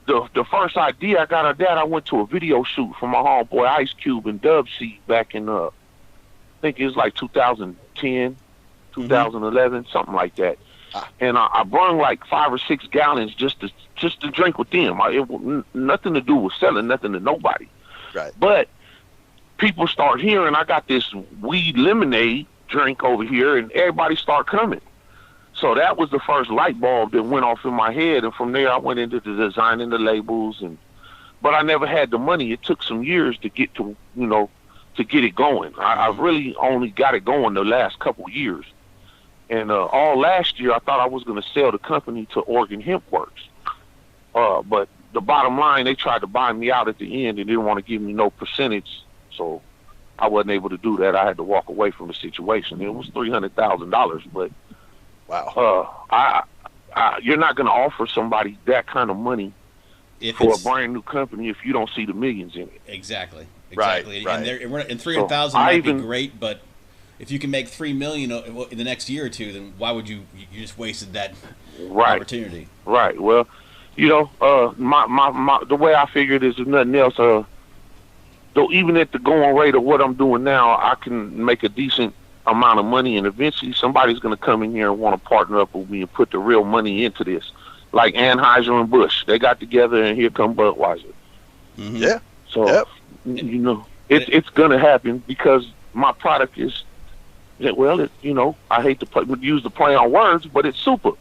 The first idea I got of that, I went to a video shoot for my homeboy Ice Cube and Dub C back in, I think it was like 2010, 2011, something like that. And I brung like 5 or 6 gallons just to drink with them. Nothing to do with selling, nothing to nobody. Right. But people start hearing I got this weed lemonade drink over here, and everybody start coming. So that was the first light bulb that went off in my head, and from there I went into the designing the labels, but I never had the money. It took some years to get to get it going. I've really only got it going the last couple of years. And all last year I thought I was going to sell the company to Oregon Hemp Works. But the bottom line, they tried to buy me out at the end and didn't want to give me no percentage. So I wasn't able to do that. I had to walk away from the situation. It was $300,000, but wow. You're not going to offer somebody that kind of money for a brand new company if you don't see the millions in it. Exactly. Right. And 300,000 might be great, but if you can make $3 million in the next year or two, then why would you just wasted that opportunity? Right. Well, my the way I figured is, if nothing else, though, even at the going rate of what I'm doing now, I can make a decent amount of money, and eventually somebody's going to come in here and want to partner up with me and put the real money into this, like Anheuser and Busch. They got together, and here come Budweiser. Mm-hmm. Yeah. So it's going to happen because my product is, well, I hate to use the play on words, but it's super.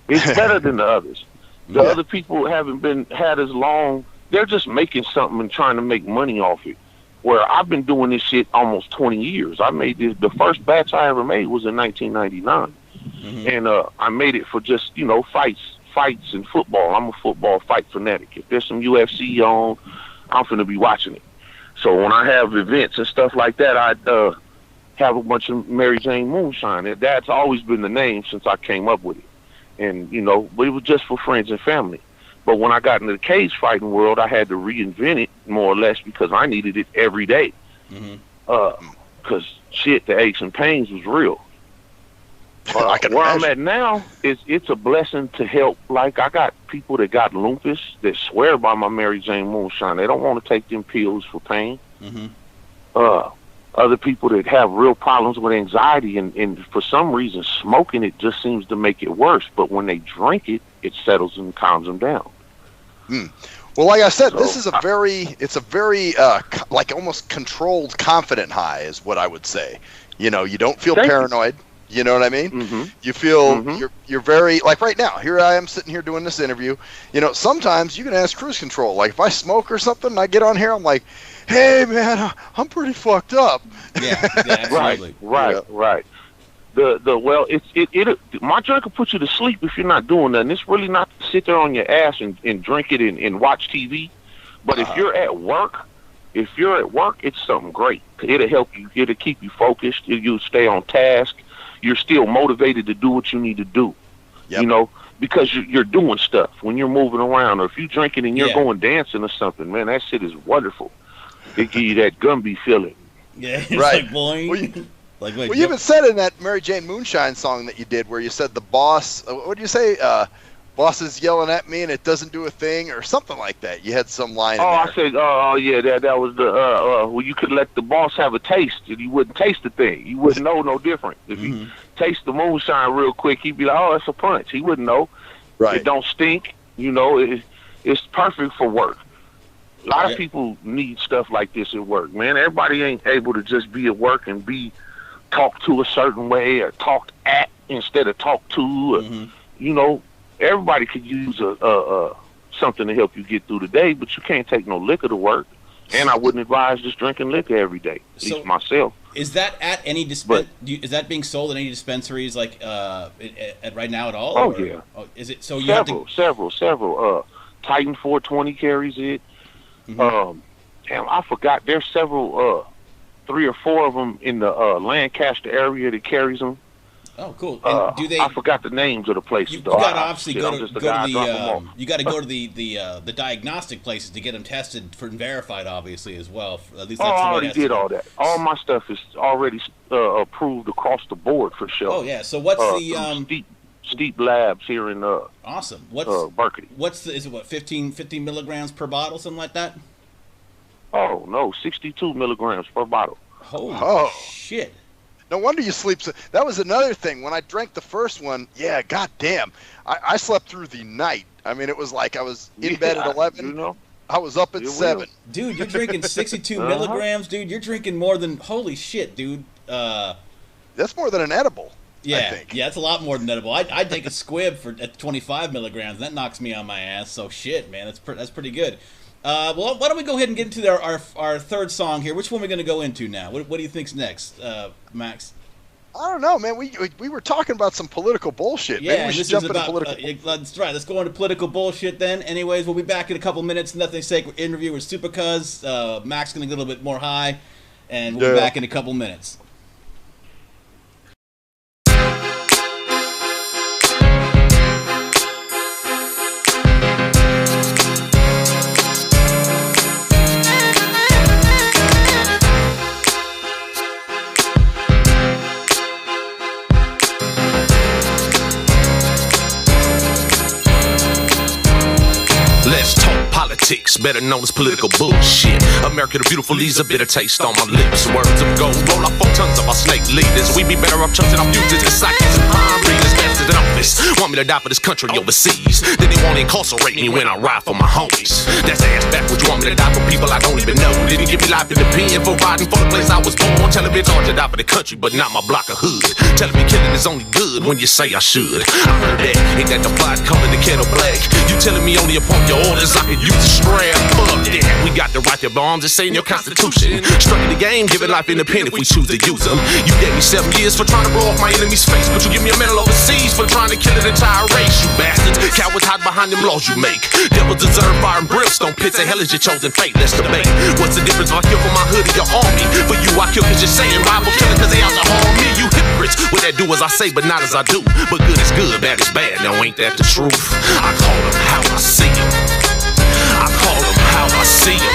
It's better than the others. The other people haven't had as long. They're just making something and trying to make money off it. Where I've been doing this shit almost 20 years. I made this. The first batch I ever made was in 1999, and I made it for just fights and football. I'm a football fight fanatic. If there's some UFC on, I'm finna be watching it. So when I have events and stuff like that, I have a bunch of MaryJane Moonshine. That's always been the name since I came up with it, and but it was just for friends and family. But when I got into the cage fighting world, I had to reinvent it more or less because I needed it every day. Because the aches and pains was real. I can where imagine. I'm at now, it's a blessing to help. Like, I got people that got lupus that swear by my MaryJane Moonshine. They don't want to take them pills for pain. Other people that have real problems with anxiety, and for some reason, smoking it just seems to make it worse. But when they drink it, it settles and calms them down. Well, like I said, So, this is it's a very like almost controlled, confident high is what I would say. You know, you don't feel Thank you. paranoid. You know what I mean? Mhm. You feel Mhm. you're very, like right now, here I am sitting here doing this interview. You know, sometimes you can ask cruise control. Like if I smoke or something and I get on here, I'm like, hey man, I'm pretty fucked up. Yeah, absolutely. Right. Well, my drink will put you to sleep if you're not doing nothing. It's really not to sit there on your ass and drink it and watch TV. But if you're at work, it's something great. It'll help you. It'll keep you focused. You'll stay on task. You're still motivated to do what you need to do. Yep. You know, because you're doing stuff when you're moving around, or if you're drinking and you're going dancing or something. Man, that shit is wonderful. It give you that Gumby feeling. Yeah, it's Right. like boing. Well, Like, Well, you even said in that MaryJane Moonshine song that you did, where you said the boss. What did you say? Boss is yelling at me and it doesn't do a thing, or something like that. You had some line. Oh, in I there. said, yeah, that was the well, you could let the boss have a taste, and you wouldn't taste the thing. You wouldn't know no different. If you taste the moonshine real quick, he'd be like, oh, it's a punch. He wouldn't know. Right. It don't stink. You know, it's perfect for work. A lot of people need stuff like this at work, man. Everybody ain't able to just be at work and be talked to a certain way, or talked at instead of talked to. Or, you know, everybody could use a something to help you get through the day, but you can't take no liquor to work. And I wouldn't advise just drinking liquor every day, at least myself. Is that at any is that being sold in any dispensaries, like at right now at all? Oh, or, yeah. Oh, is it so? You Several. Titan 420 carries it. Damn, I forgot. There's several, 3 or 4 of them in the Lancaster area that carries them. Oh, cool. And do they? I forgot the names of the places. You though. got to obviously go to the you got to go to the diagnostic places to get them tested and verified, obviously, as well. At least that's I the way already it has to did be. all that. All my stuff is already approved across the board for sure. Oh yeah. So what's the Steep Labs here in awesome? What's Berkeley. is it what 15 milligrams per bottle, something like that? Oh no, 62 milligrams per bottle. Holy shit. No wonder you sleep so. That was another thing. When I drank the first one, yeah, goddamn, I slept through the night. I mean, it was like I was in bed at 11. You know? I was up at 7. Dude, you're drinking 62 milligrams, dude. You're drinking more than holy shit, dude. That's more than an edible. Yeah, I think. yeah, it's a lot more than edible. I'd take a squib at 25 milligrams. That knocks me on my ass. So shit, man, that's pretty good. Well, why don't we go ahead and get into our third song here? Which one are we going to go into now? What do you think's next, Max? I don't know, man. We were talking about some political bullshit. Yeah, Maybe we should this jump is into about political. that's right. Let's go into political bullshit then. Anyways, we'll be back in a couple minutes. Nothing Sacred interview with Supa Cuzz. Max going to get a little bit more high, and we'll be back in a couple minutes. Let's talk politics, better known as political bullshit. America the beautiful leaves a bitter taste on my lips. Words of gold roll off 4 tons of our snake leaders. We be better off trusting our futures and psychics and palm readers. Bastards in office want me to die for this country overseas. Then they want to incarcerate me when I ride for my homies. That's ass backwards. You want me to die for people I don't even know. Didn't give me life in the pen for riding for the place I was born. Telling me it's hard to die for the country, but not my block of hood. Telling me killing is only good when you say I should. I heard that. Ain't that the plot calling the kettle black? You telling me only upon your orders I can use a strap? Fuck that. We got the right to bombs. It's in your constitution. Struck the game, give it life in the pen if we choose to use them. You gave me 7 years for trying to blow off my enemy's face, but you give me a medal overseas for trying to kill an entire race. You bastards, cowards hide behind them laws you make. Devils deserve fire and brimstone pits. The hell is your chosen fate? Let's debate. What's the difference if I kill for my hood or your army? For you, I kill cause you're saying rival killing cause they out to harm me. You hypocrites. What that do as I say, but not as I do. But good is good, bad is bad. Now ain't that the truth? I call them how I see them. I call them how I see them.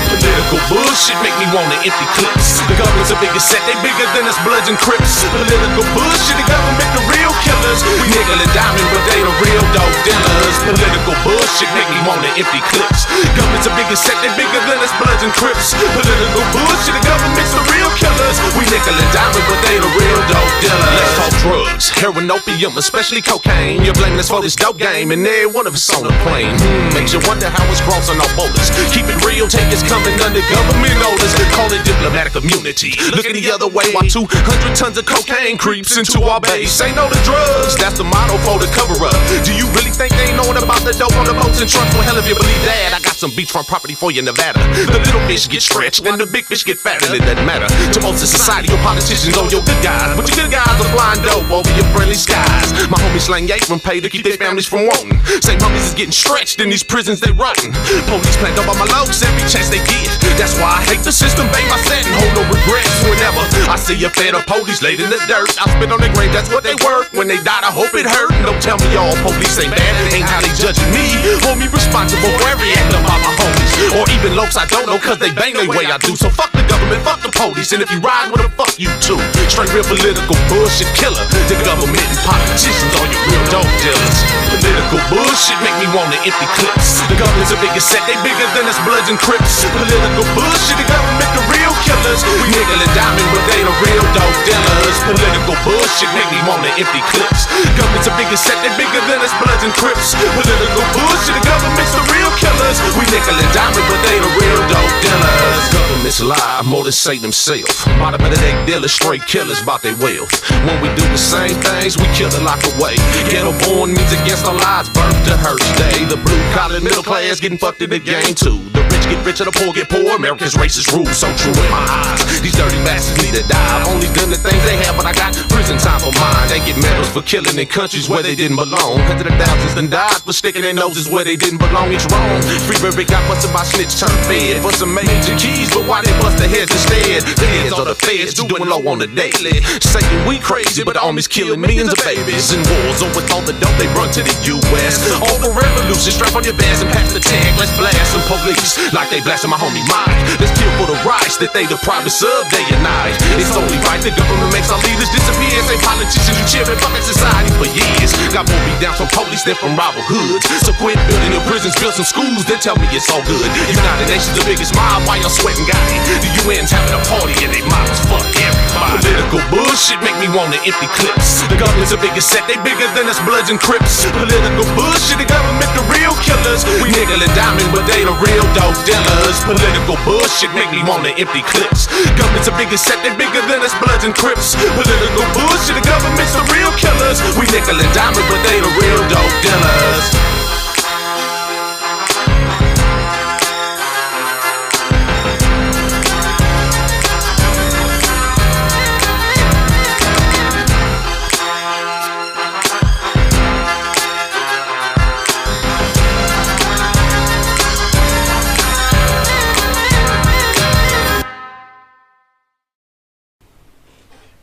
Political bullshit make me want to empty clips. The government's a bigger set, they bigger than us Bloods and Crips. Political bullshit, the government the real killers. We nickel and diamond, but they the real dope dealers. Political bullshit make me want to empty clips. Government's a bigger set, they bigger than us Bloods and Crips. Political bullshit, the government's the real killers. We nickel and diamond, but they the real dope dealers. Let's talk drugs, heroin, opium, especially cocaine. You're blaming us for this dope game, and every one of us on the plane. Makes you wonder how it's crossing our borders. Keep it real, take it's coming under government orders. Call it diplomatic immunity. Looking the other way while 200 tons of cocaine creeps into our base. Say no to drugs, that's the motto for the cover up. Do you really think they ain't knowing about the dope on the boats and trucks? Well, hell, if you believe that, I got some beachfront property for you in Nevada. The little fish get stretched and the big fish get fatter. It doesn't matter to most of society or politicians or your good guys, but your good guys are flying dope over your friendly skies. My homies slang apron pay to keep their families from wanting. Say homies is getting stretched in these prisons they rotten. Police plant up on my lows every chance they get. That's why I hate the system, babe. I said and hold no regrets whenever I see a fed up police laid in the dirt. I spit on their grave, that's what they work. When they died, I hope it hurt. Don't tell me all police ain't bad, ain't how they judging me. Hold me responsible for every act of my homies, or even lokes I don't know, cause they bang the way I do. So fuck the government, fuck the police, and if you ride with them, fuck you too. Straight real political bullshit killer. The government and politicians are your real dope dealers. Political bullshit make me want to empty clips. The government's a bigger set, they bigger than us Bloods and Crips. Political bullshit, the government the real killers. We nickel and diamond, but they the real dope dealers. Political bullshit make me want to empty clips. Government's a bigger set, they bigger than us Bloods and Crips. Political bullshit, the government's the real killers. We nickel and diamond, but they the real dope dealers. Government's lie more than Satan himself. Bottom of the day dealers, straight killers about their wealth. When we do the same things, we kill it lock away. Ghetto born means against our lives, birth to hurt day. The blue collar middle class getting fucked in the game too. The rich get richer, the poor get poor. America's racist rules so true in my eyes. These dirty bastards need to die. I've only done the things they have, but I got prison time for mine. They get medals for killing in countries where they didn't belong. Hundreds of thousands done died for sticking their noses where they didn't belong. It's wrong. Free Rick got busted by snitch turned fed for some major keys, but why they bust their heads instead? The heads of the feds doing low on the daily, saying we crazy, but the army's killing millions of babies in wars over all the dope they run to the U.S. All the revolution, strap on your vest and pass the tag. Let's blast some police like they blasting my homie Mike. Let's kill for the rights that they deprived us of day and night. It's only right the government makes our leaders disappear. Say politicians who cheering fucking society for years. Got more beat down from police than from robber hoods. So quit building your prisons, build some schools, then tell me it's all good. United Nations the biggest mob, why y'all sweating guy? The UN's having a party and they models fuck everybody. Political bullshit make me want to empty clips. The government's a bigger set, they bigger than us Bloods and Crips. Political bullshit, the government the real killers. We nickel and diamond, but they the real dope dealers. Political bullshit make me want to empty clips. Government's a bigger set, they bigger than us Bloods and Crips. Political bullshit, the government's the real killers. We nickel and diamond, but they the real dope dealers.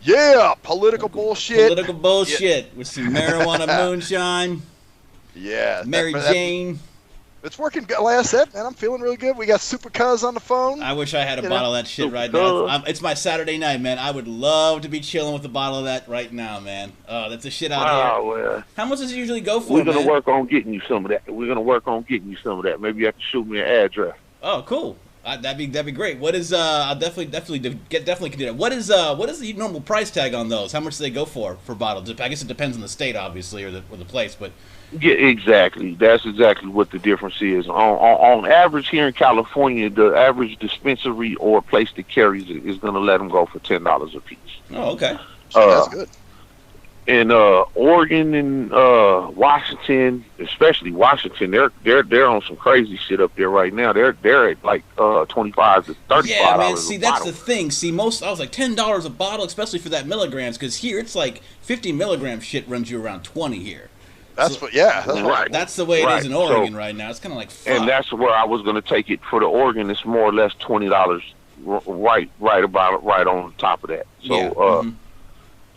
Yeah, political bullshit. Political bullshit with some marijuana moonshine. Yeah. MaryJane. It's working. Like I said, man, I'm feeling really good. We got Supa Cuzz on the phone. I wish I had a bottle of that shit right now. It's my Saturday night, man. I would love to be chilling with a bottle of that right now, man. That's the shit out here. Well, how much does it usually go for, We're going to work on getting you some of that. Maybe you have to shoot me an address. Oh, cool. That'd be great. What is I'll definitely can do that. What is the normal price tag on those? How much do they go for bottles? I guess it depends on the state, obviously, or the place, but yeah, exactly. That's exactly what the difference is. On average here in California, the average dispensary or place that carries it is going to let them go for $10 a piece. Oh, okay. That's good. In Oregon and Washington, especially Washington, they're on some crazy shit up there right now. They're at like $25 to $35. Yeah, man. See, that's the thing. See, I was like $10 a bottle, especially for that milligrams, because here it's like 50 milligram shit runs you around 20 here. That's right. That's the way it is in Oregon right now. It's kind of like fuck. And that's where I was going to take it for the Oregon. It's more or less $20, right on top of that. So. Yeah.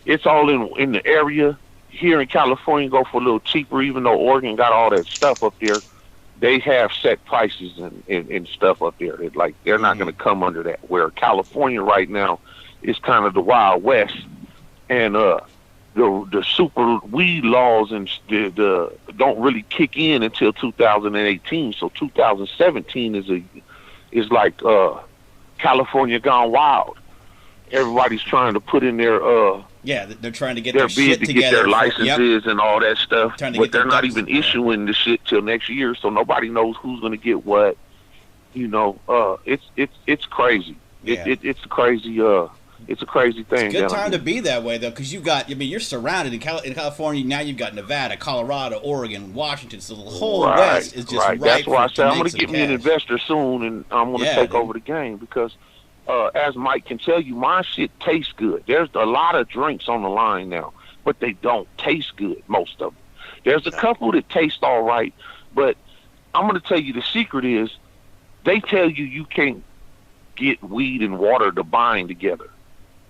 It's all in the area. Here in California, go for a little cheaper, even though Oregon got all that stuff up there. they have set prices and stuff up there. They're not going to come under that. Where California right now is kind of the Wild West, and the super weed laws and the don't really kick in until 2018. So 2017 is like California gone wild. Everybody's trying to put in their they're trying to get their their bid shit to together. get their licenses and all that stuff, but they're not even yeah. issuing the shit till next year, so nobody knows who's going to get what. You know, it's crazy. Yeah. It's crazy. It's a crazy thing. It's a good time here. to be that way though, because you're surrounded in California. Now you've got Nevada, Colorado, Oregon, Washington. So the whole West is just right. That's why I to said I'm make going to some get me an cash. investor soon, and I'm going to take over the game because, as Mike can tell you, my shit tastes good. There's a lot of drinks on the line now, but they don't taste good. Most of them. There's a couple that taste all right, but I'm going to tell you the secret is they tell you can't get weed and water to bind together.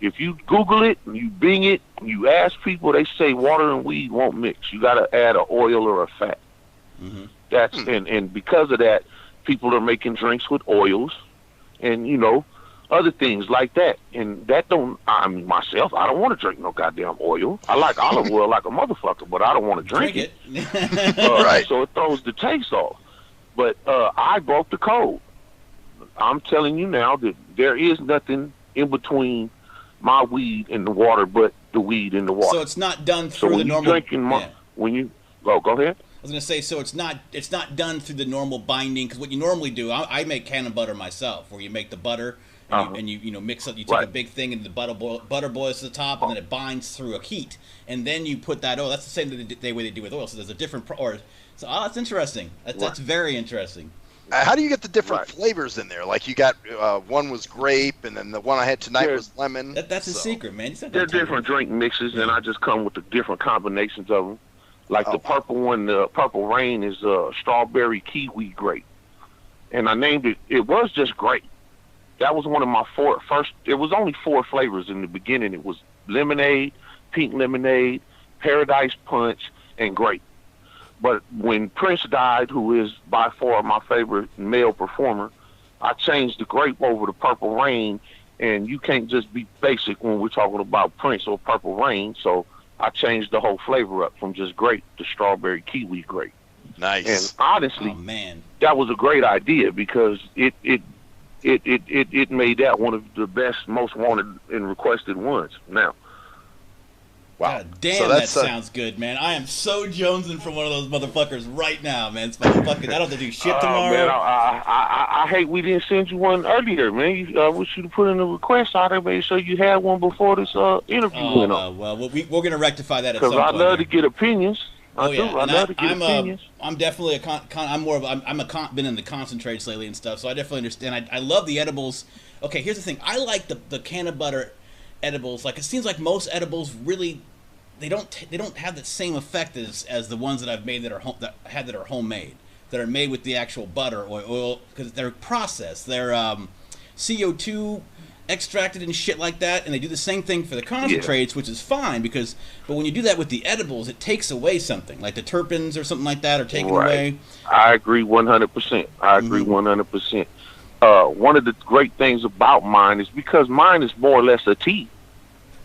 If you Google it and you Bing it and you ask people, they say water and weed won't mix. You got to add an oil or a fat. Mm-hmm. That's and because of that, people are making drinks with oils and other things like that. And that myself, I don't want to drink no goddamn oil. I like olive oil like a motherfucker, but I don't want to drink it. Right. So it throws the taste off. But I broke the code. I'm telling you now that there is nothing in between my weed and the water, but the weed in the water. So it's not done through the normal. When you go ahead. I was gonna say, so it's not done through the normal binding, because what you normally do, I make cannon butter myself, where you make the butter and you mix up. You take a big thing and the butter boils to the top, and then it binds through a heat, and then you put that oil. That's the same way they do with oil. So there's a different that's interesting. That's very interesting. How do you get the different flavors in there? Like you got one was grape, and then the one I had tonight was lemon. That's a secret, man. They're different drink mixes, and I just come with the different combinations of them. Like the purple one, the Purple Rain is strawberry kiwi grape, and I named it. It was just grape. That was one of my first. It was only 4 flavors in the beginning. It was lemonade, pink lemonade, paradise punch, and grape. But when Prince died, who is by far my favorite male performer, I changed the grape over to Purple Rain, and you can't just be basic when we're talking about Prince or Purple Rain, so I changed the whole flavor up from just grape to strawberry kiwi grape. Nice. And honestly, man, that was a great idea because it made that one of the best, most wanted and requested ones. Now, wow. God damn, that sounds good, man. I am so jonesing for one of those motherfuckers right now, man. It's fucking, I don't have to do shit tomorrow. Man, I hate we didn't send you one earlier, man. I wish you to put in a request out there, make sure you had one before this interview went on. Well, we're going to rectify that at some point. Because I'd love to get opinions. I love to get opinions. I'm definitely been in the concentrates lately and stuff, so I definitely understand. I love the edibles. Okay, here's the thing. I like the canna butter edibles. Like, it seems like most edibles really they don't have the same effect as the ones that I've made that are homemade, that are made with the actual butter or oil, because they're processed. They're CO2 extracted and shit like that, and they do the same thing for the concentrates, which is fine but when you do that with the edibles, it takes away something, like the terpenes or something like that are taken away. I agree 100%. I agree 100%. One of the great things about mine is because mine is more or less a tea.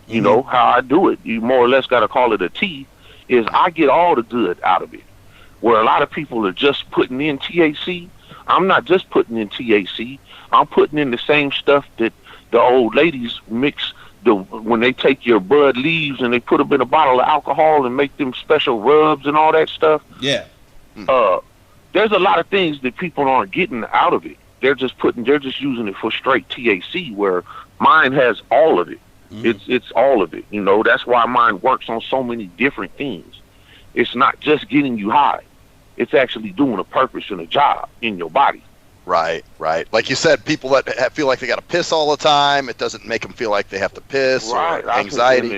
You know how I do it. You more or less got to call it a tea. Is I get all the good out of it. Where a lot of people are just putting in THC, I'm not just putting in THC. I'm putting in the same stuff that the old ladies mix when they take your bud leaves and they put them in a bottle of alcohol and make them special rubs and all that stuff. Yeah. There's a lot of things that people aren't getting out of it. They're just using it for straight THC, where mine has all of it. It's all of it. That's why mine works on so many different things. It's not just getting you high. It's actually doing a purpose and a job in your body. Right. Like you said, people that feel like they got to piss all the time, it doesn't make them feel like they have to piss. Or anxiety.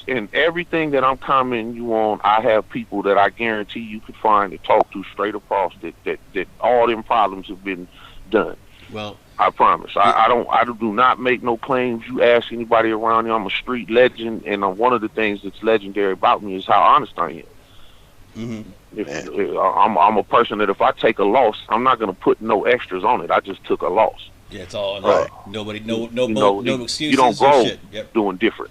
And everything that I'm commenting you on, I have people that I guarantee you could find to talk to straight across that all them problems have been done. Well, I promise. I do not make no claims. You ask anybody around here, I'm a street legend, and one of the things that's legendary about me is how honest I am. I'm a person that if I take a loss, I'm not gonna put no extras on it. I just took a loss. Yeah, it's all Right. nobody, You no excuses. You don't grow shit. Yep. doing different.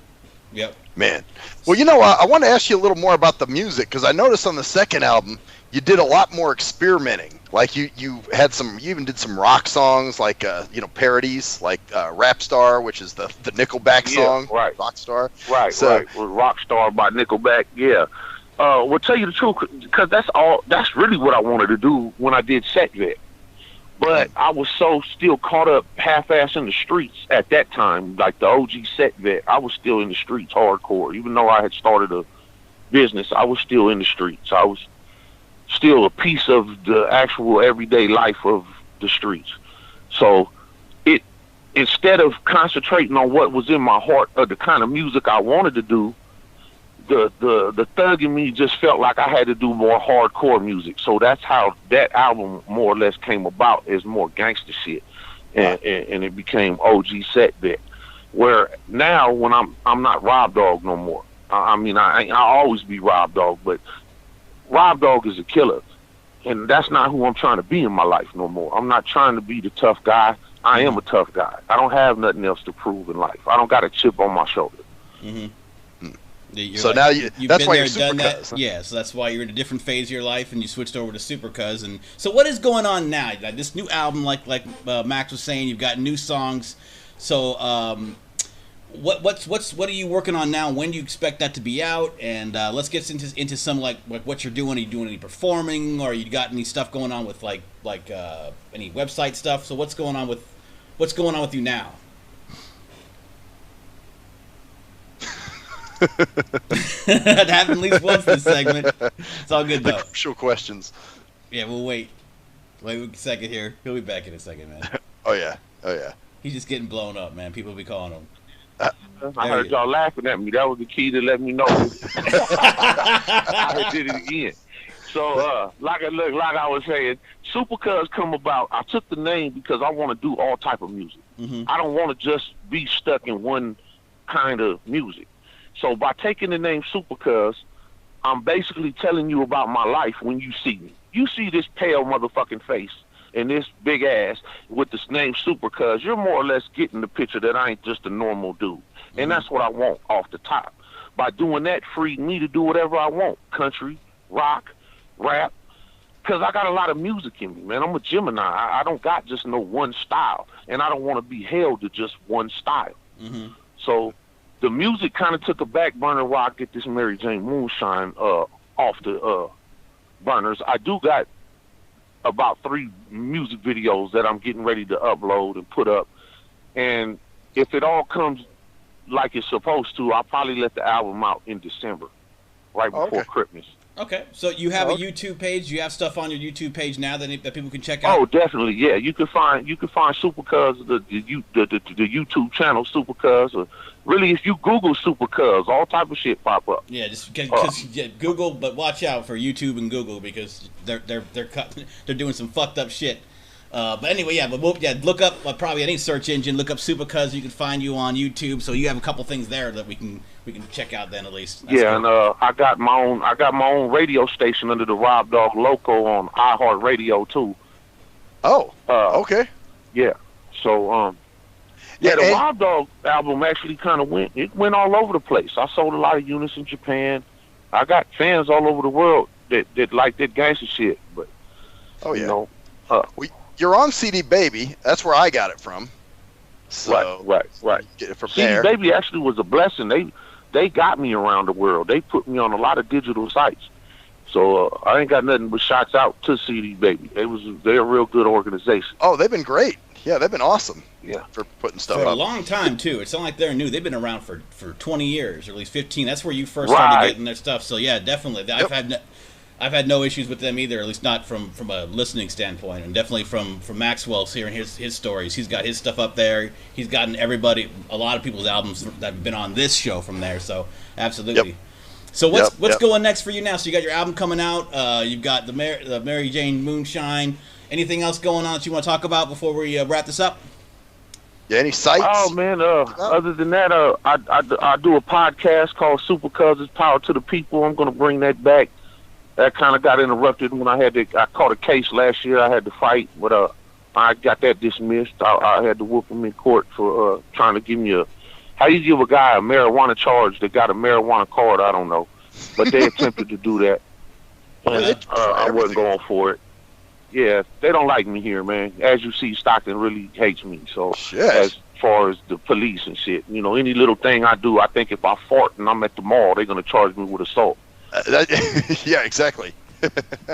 Yep. Man. Well, I want to ask you a little more about the music, because I noticed on the second album you did a lot more experimenting. Like you even did some rock songs, like parodies, like Rap Star, which is the Nickelback song, right. Rock Star. Right, right. With Rock Star by Nickelback, yeah. Well, tell you the truth, because that's really what I wanted to do when I did Set Vet. But I was so still caught up half-ass in the streets at that time, like the OG Set Vet. I was still in the streets hardcore. Even though I had started a business, I was still in the streets. I was still a piece of the actual everyday life of the streets. So instead of concentrating on what was in my heart or the kind of music I wanted to do, the thug in me just felt like I had to do more hardcore music. So that's how that album more or less came about, as more gangster shit, and it became OG Set Vet. Where now when I'm not Robb Dogg no more. I always be Robb Dogg, but Robb Dogg is a killer, and that's not who I'm trying to be in my life no more. I'm not trying to be the tough guy. I am a tough guy. I don't have nothing else to prove in life. I don't got a chip on my shoulder. Mm-hmm. So now that's why you're Supa Cuzz. Huh? Yeah, so that's why you're in a different phase of your life, and you switched over to Supa Cuzz. And so, what is going on now? Like this new album, like Max was saying, you've got new songs. So, what are you working on now? When do you expect that to be out? And let's get into some like what you're doing. Are you doing any performing, or you got any stuff going on with like any website stuff? So, what's going on with you now? That happened at least once this segment. It's all good though. Crucial questions. Yeah, we'll wait. Wait a second here. He'll be back in a second, man. Oh yeah. He's just getting blown up, man. People will be calling him. I heard y'all laughing at me. That was the key to let me know. I did it again. So, like I was saying, Supa Cuzz come about. I took the name because I want to do all type of music. Mm-hmm. I don't want to just be stuck in one kind of music. So by taking the name Supa Cuzz, I'm basically telling you about my life when you see me. You see this pale motherfucking face and this big ass with this name Supa Cuzz, you're more or less getting the picture that I ain't just a normal dude. Mm-hmm. And that's what I want off the top. By doing that, freed me to do whatever I want. Country, rock, rap. Because I got a lot of music in me, man. I'm a Gemini. I don't got just no one style. And I don't want to be held to just one style. Mm-hmm. So the music kind of took a back burner while I get this MaryJane Moonshine off the burners. I do got about 3 music videos that I'm getting ready to upload and put up. And if it all comes like it's supposed to, I'll probably let the album out in December, right before Christmas. Okay, so you have a YouTube page. You have stuff on your YouTube page now that people can check out. Oh, definitely, yeah. You can find Supa Cuzz, the YouTube channel Supa Cuzz. Or really, if you Google Supa Cuzz, all type of shit pop up. Yeah, just because Google, but watch out for YouTube and Google because they're doing some fucked up shit. But anyway, look up probably any search engine. Look up Supa Cuzz. You can find you on YouTube. So you have a couple things there that we can check out then at least. That's cool. And I got my own radio station under the Robb Dogg Loco on iHeartRadio too. Oh, okay. Yeah. So the Robb Dogg album actually kind of went all over the place. I sold a lot of units in Japan. I got fans all over the world that like that gangster shit. But you know, you're on CD Baby. That's where I got it from. So right. Get it from CD there. Baby actually was a blessing. They got me around the world. They put me on a lot of digital sites. So I ain't got nothing but shots out to CD Baby. They're a real good organization. Oh, they've been great. Yeah, they've been awesome. Yeah, for putting stuff for up. a long time too. It's not like they're new. They've been around for 20 years, or at least 15. That's where you first started getting their stuff. So yeah, definitely. Yep. I've had no issues with them either, at least not from a listening standpoint, and definitely from Maxwell's hearing his stories. He's got his stuff up there. He's gotten a lot of people's albums that have been on this show from there. So absolutely. Yep. So what's going next for you now? So you got your album coming out. You've got the MaryJane Moonshine. Anything else going on that you want to talk about before we wrap this up? Yeah, any sites? Oh man, other than that, I do a podcast called Supa Cuzz's Power to the People. I'm gonna bring that back that kind of got interrupted when I caught a case last year. I had to fight, but I got that dismissed. I had to whoop him in court for trying to give me how you give a guy a marijuana charge that got a marijuana card, I don't know. But they attempted to do that. And, I wasn't going for it. Yeah, they don't like me here, man. As you see, Stockton really hates me. So as far as the police and shit, you know, any little thing I do, I think if I fart and I'm at the mall, they're going to charge me with assault. Yeah, exactly.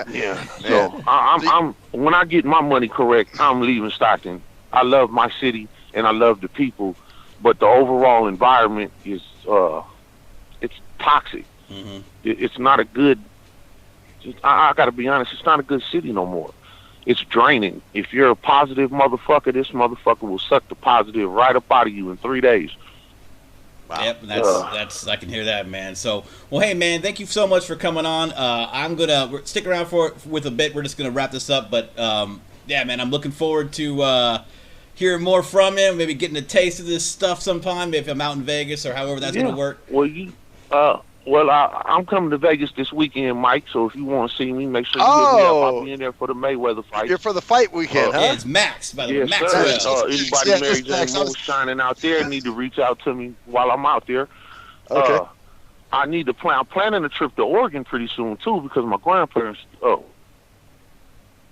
Yeah. So I'm when I get my money correct, I'm leaving Stockton. I love my city and I love the people, but the overall environment is it's toxic. Mm-hmm. It's not a good. I got to be honest. It's not a good city no more. It's draining. If you're a positive motherfucker, this motherfucker will suck the positive right up out of you in 3 days. Wow. Yep, that's I can hear that, man. So, well, hey, man, thank you so much for coming on. I'm gonna stick around with a bit. We're just gonna wrap this up, but yeah, man, I'm looking forward to hearing more from him. Maybe getting a taste of this stuff sometime if I'm out in Vegas or however that's gonna work. Well, I'm coming to Vegas this weekend, Mike. So if you want to see me, make sure you hit me up. I'll be in there for the Mayweather fight. You're for the fight weekend, huh? Yeah, it's Max, by the way. Max. Anybody MaryJane Moonshine out there need to reach out to me while I'm out there. Okay. I need to plan. I'm planning a trip to Oregon pretty soon too because my grandparents. But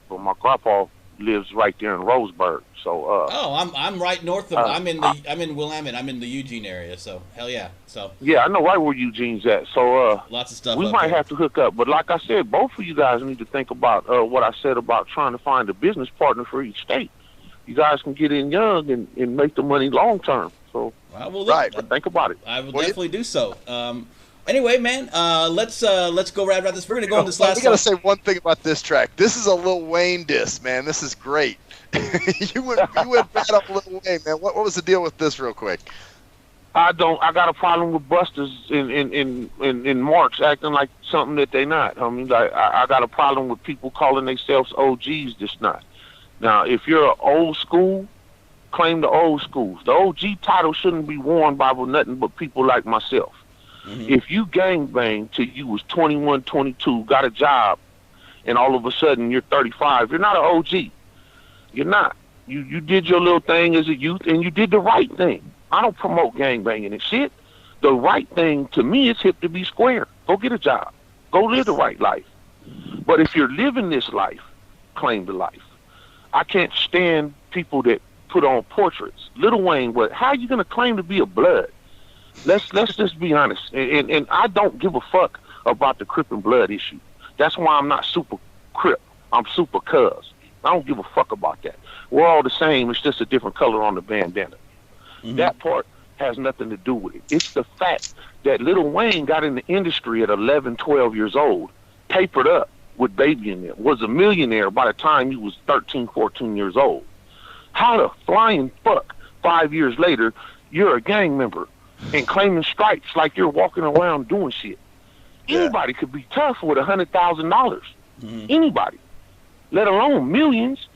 my grandpa lives right there in Roseburg. So. I'm right north of. I'm in Willamette. I'm in the Eugene area. So hell yeah. So. Yeah, I know right where Eugene's at. So. Lots of stuff. We might have to hook up, but like I said, both of you guys need to think about what I said about trying to find a business partner for each state. You guys can get in young and make the money long term. So. But think about it. I will definitely do so. Anyway, man, let's go right about this. We're gonna go on this last. We gotta say one thing about this track. This is a Lil Wayne diss, man. This is great. you went bad up Lil Wayne, man. What was the deal with this, real quick? I got a problem with busters in marks acting like something that they not. I mean, like, I got a problem with people calling themselves OGs. This not. Now, if you're old school, claim the old schools. The OG title shouldn't be worn by nothing but people like myself. Mm-hmm. If you gangbang till you was 21, 22, got a job, and all of a sudden you're 35, you're not an OG. You're not. You did your little thing as a youth, and you did the right thing. I don't promote gangbanging and shit. The right thing to me is hip to be square. Go get a job. Go live the right life. But if you're living this life, claim the life. I can't stand people that put on portraits. Lil Wayne, how are you going to claim to be a blood? Let's just be honest. And I don't give a fuck about the Crip and Blood issue. That's why I'm not super Crip. I'm Supa Cuzz. I don't give a fuck about that. We're all the same. It's just a different color on the bandana. Mm-hmm. That part has nothing to do with it. It's the fact that Lil Wayne got in the industry at 11, 12 years old, papered up with Baby in there, was a millionaire by the time he was 13, 14 years old. How the flying fuck 5 years later, you're a gang member and claiming stripes like you're walking around doing shit? Yeah. Anybody could be tough with $100,000. Mm-hmm. Anybody. Let alone millions.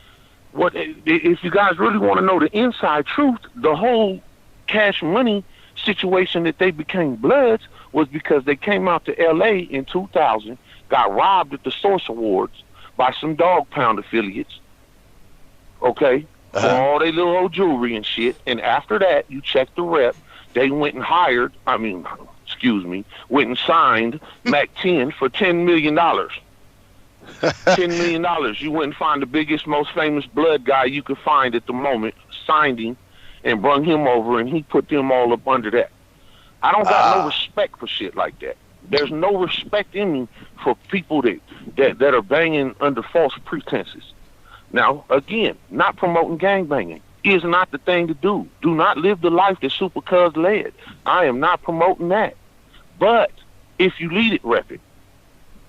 What if you guys really want to know the inside truth? The whole Cash Money situation that they became Bloods was because they came out to L.A. in 2000, got robbed at the Source Awards by some Dogg Pound affiliates. Okay, for all their little old jewelry and shit. And after that, you check the rep. They went and went and signed Mac 10 for $10 million. $10 million. You wouldn't find the biggest, most famous blood guy you could find at the moment, signed him and brung him over, and he put them all up under that. I don't got no respect for shit like that. There's no respect in me for people that are banging under false pretenses. Now, again, not promoting gangbanging is not the thing to do. Do not live the life that Supa Cuzz led. I am not promoting that. But if you lead it, rep it.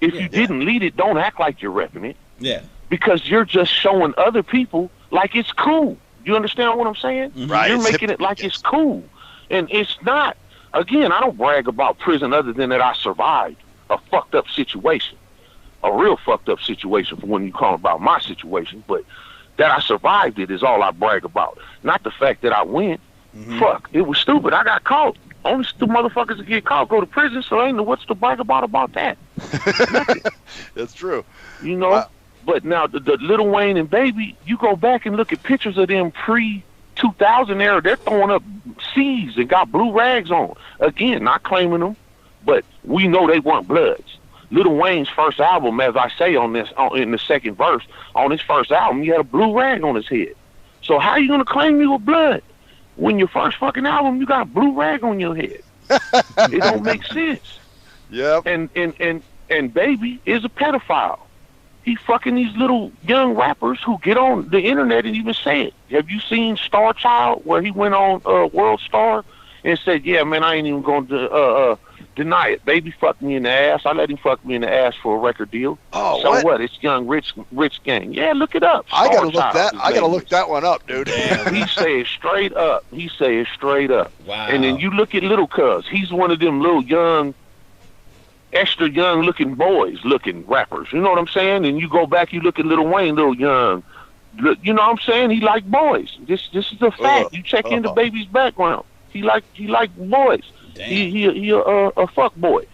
If you didn't lead it, don't act like you're repping it. Yeah. Because you're just showing other people like it's cool. You understand what I'm saying? Mm-hmm. Right. You're making it like it's cool. And it's not. Again, I don't brag about prison other than that I survived a fucked up situation. A real fucked up situation for when you call about my situation. But that I survived it is all I brag about. Not the fact that I went. Mm-hmm. Fuck. It was stupid. I got caught. Only two motherfuckers that get caught go to prison, so ain't no what's to brag about that. That's true. You know? But now the Lil Wayne and Baby, you go back and look at pictures of them pre-2000 era, they're throwing up C's and got blue rags on. Again, not claiming them, but we know they weren't Bloods. Lil Wayne's first album, as I say in the second verse, on his first album, he had a blue rag on his head. So how you gonna claim you a Blood when your first fucking album you got a blue rag on your head? It don't make sense. Yep. And Baby is a pedophile. He fucking these little young rappers who get on the internet and even say it. Have you seen Star Child, where he went on World Star and said, "Yeah, man, I ain't even going to deny it. Baby fucked me in the ass. I let him fuck me in the ass for a record deal." Oh, so what? It's young rich gang. Yeah, look it up. I gotta look that one up, dude. He says straight up. Wow. And then you look at Little Cuzz. He's one of them little young, extra young looking boys looking rappers. You know what I'm saying? And you go back, you look at Lil Wayne, little young. You know what I'm saying? He like boys. This is a fact. You check into Baby's background. He like boys. Damn. He a fuck boy.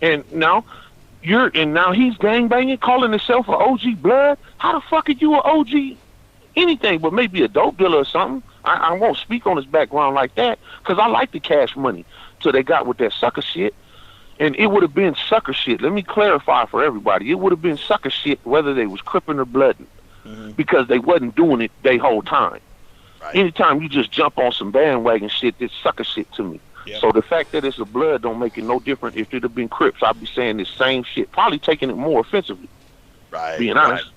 And now he's gangbanging, calling himself an OG Blood. How the fuck are you an OG anything but maybe a dope dealer or something? I won't speak on his background like that because I like the Cash Money till they got with that sucker shit. And it would have been sucker shit. Let me clarify for everybody. It would have been sucker shit whether they was cripping or blooding, because they wasn't doing it their whole time. Right. Anytime you just jump on some bandwagon shit, it's sucker shit to me. Yep. So the fact that it's a Blood don't make it no different. If it had been Crips, I'd be saying the same shit, probably taking it more offensively. Right. Being honest.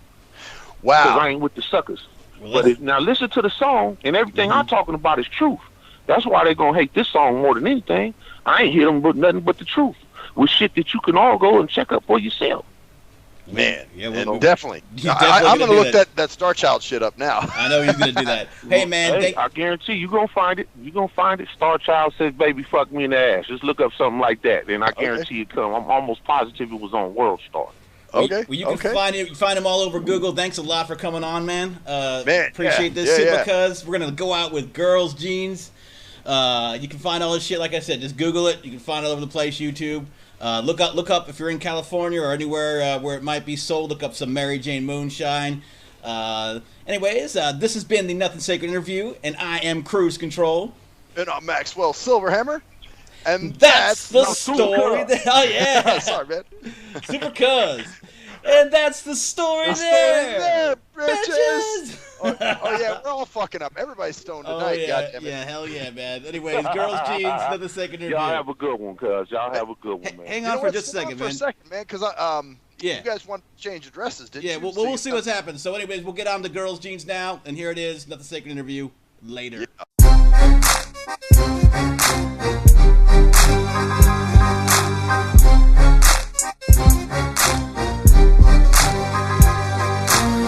Wow. Because I ain't with the suckers. Well, but now listen to the song, and everything I'm talking about is truth. That's why they're gonna hate this song more than anything. I ain't hit them with nothing but the truth, with shit that you can all go and check up for yourself. Man, yeah, and definitely. I'm going to look that Star Child shit up now. I know he's going to do that. Hey, man. I guarantee you're going to find it. You're going to find it. Star Child says, "Baby, fuck me in the ass." Just look up something like that, and I guarantee it come. I'm almost positive it was on World Star. Okay. Well, you can find him. You can find him all over Google. Thanks a lot for coming on, man. Appreciate this. Supa Cuzz. We're going to go out with Girls Jeans. You can find all this shit, like I said. Just Google it. You can find it all over the place, YouTube. Look up if you're in California or anywhere where it might be sold. Look up some MaryJane Moonshine. Anyways, this has been the Nothing Sacred interview, and I am Cruise Control. And I'm Maxwell Silverhammer. And that's the story. Oh yeah. Sorry, man. Supa Cuzz. And that's the story there, bitches. Oh yeah, we're all fucking up. Everybody's stoned tonight. Goddammit. Yeah, hell yeah, man. Anyways, Girls Jeans, Nothing Sacred interview. Y'all have a good one, cuz. Y'all have a good one, man. Hang on for just a second, man. Because you guys want to change addresses, didn't you? Yeah, we'll see what's happened. So anyways, we'll get on to Girls Jeans now, and here it is, Nothing Sacred interview later.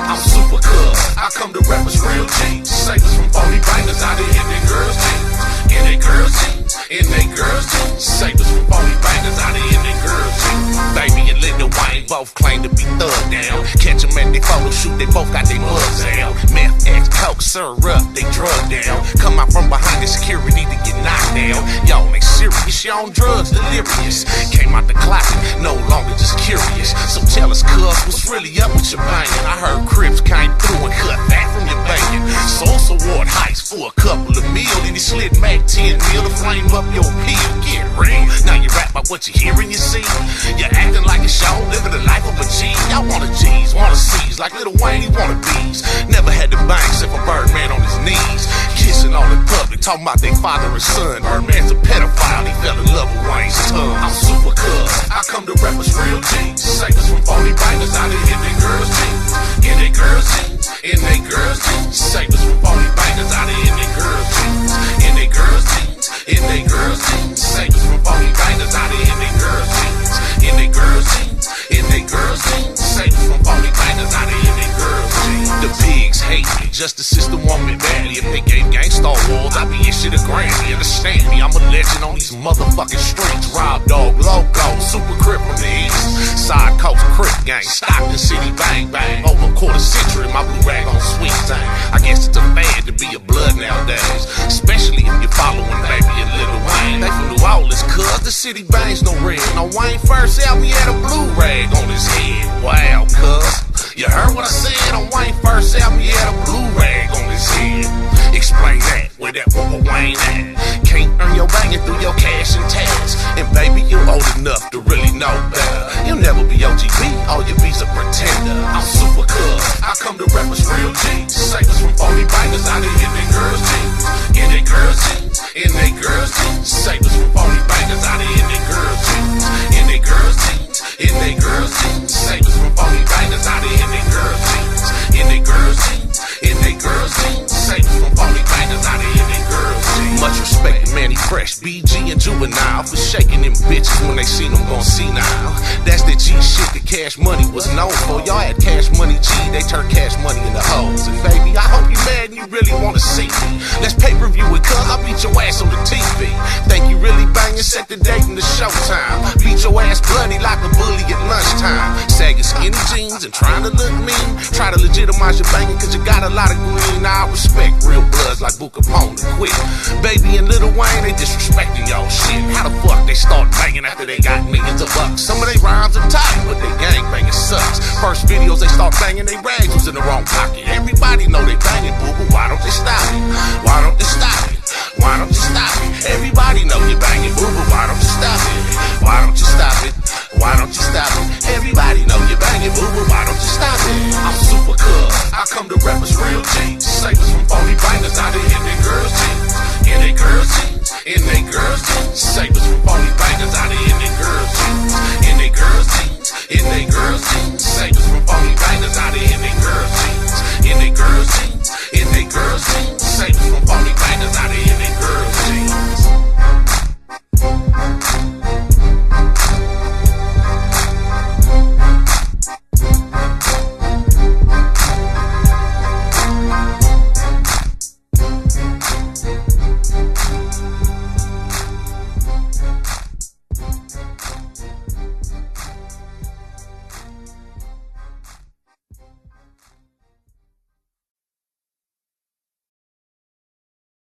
I'm Supa Cuzz. I come to rappers real jeans. Savers from phony bangers out here in their girls' jeans. In their girls' jeans. In their girls' jeans. Savers from phony bangers out here in their girls' jeans. Baby and Lil Wayne both claim to be thug down. Catch them at their photo shoot, they both got their mugs out. Meth, X, coke, syrup, they drug down. Come out from behind the security to get knocked down. Y'all ain't serious, y'all on drugs, delirious. Came out the closet, no longer just curious. So tell us, cuz, what's really up with your banging? I heard Crips came through and cut back from your banging. Sosa ward heist for a couple of meal. Then he slid Mac 10 mil to flame up your peel. Get real. Now you rap about what you hear and you see. You're acting like a show, living the life of a G. Y'all want a G's, want a C's, like Lil Wayne, he want a B's. Never had to bang except for Birdman on his knees. Kissing all in public, talking about their father and son. Birdman's a pedophile, he fell in love with Wayne's son. I'm Supa Cuzz, I come to rappers real jeans. Savers from phony bangers out here in their girls' jeans. In their girls' jeans, in their girls' jeans. Savers from phony bangers out here in their girls' jeans. In their girls' jeans, in their girls' jeans. Savers from phony bangers out here in their girls' jeans. In their girls' jeans, in their girls' jeans. Savers from phony bangers out here in their girls' jeans. The pigs hate me, justice system want me badly. If they gave gangsta awards, awards, I be issued a Grammy. Understand me, I'm a legend on these motherfucking streets. Robb, Dogg, Loco, super crip from the east. Side coast, crip gang, Stockton City, bang, bang. Over a quarter century, my blue rag on sweet thing. I guess it's a fad to be a blood nowadays, especially if you're following Baby and Lil Wayne. They from New Orleans, cuz the city bangs no red. No Wayne first album, he had a blue rag on his head. Wow, cuz, you heard what I said? On Wayne first album, he had a blue rag on his head. Explain that, where that Whopper Wayne at? Can't earn your banging through your cash and tax. And baby, you old enough to really know better. You'll never be OGB, all you be's a pretender. I'm Supa Cuzz, I come to rap as real G's. Save us from phony bangers out here in they girls' jeans. In they girls' jeans, in they girls' jeans. Save us from phony bangers out here in they girls' jeans. In they girls' jeans, in they girls' jeans. Save us from phony bangers out here in they girls' jeans. In they girls' jeans, in they girls' jeans. Save us from phony bangers out here in they girls' jeans. Much respect to Manny Fresh, BG and Juvenile for shaking them bitches when they seen them gon' see now. That's the G shit that Cash Money was known for. Y'all had Cash Money G, they turned Cash Money into hoes. And baby, I hope you mad and you really wanna see me. Let's pay-per-view it, cuz I'll beat your ass on the TV. Think you really banging, set the date and the showtime. Beat your ass bloody like a bully at lunchtime. Sagging skinny jeans and trying to look mean. Try to legitimize your banging cause you got a lot of green. I respect real bloods like Boo Capone and quit. Baby and Lil Wayne, they disrespecting y'all shit. How the fuck they start banging after they got millions of bucks? Some of they rhymes are tight, but they gang banging sucks. First videos they start banging, they rags was in the wrong pocket. Everybody know they banging, boo, but why don't they stop it? Why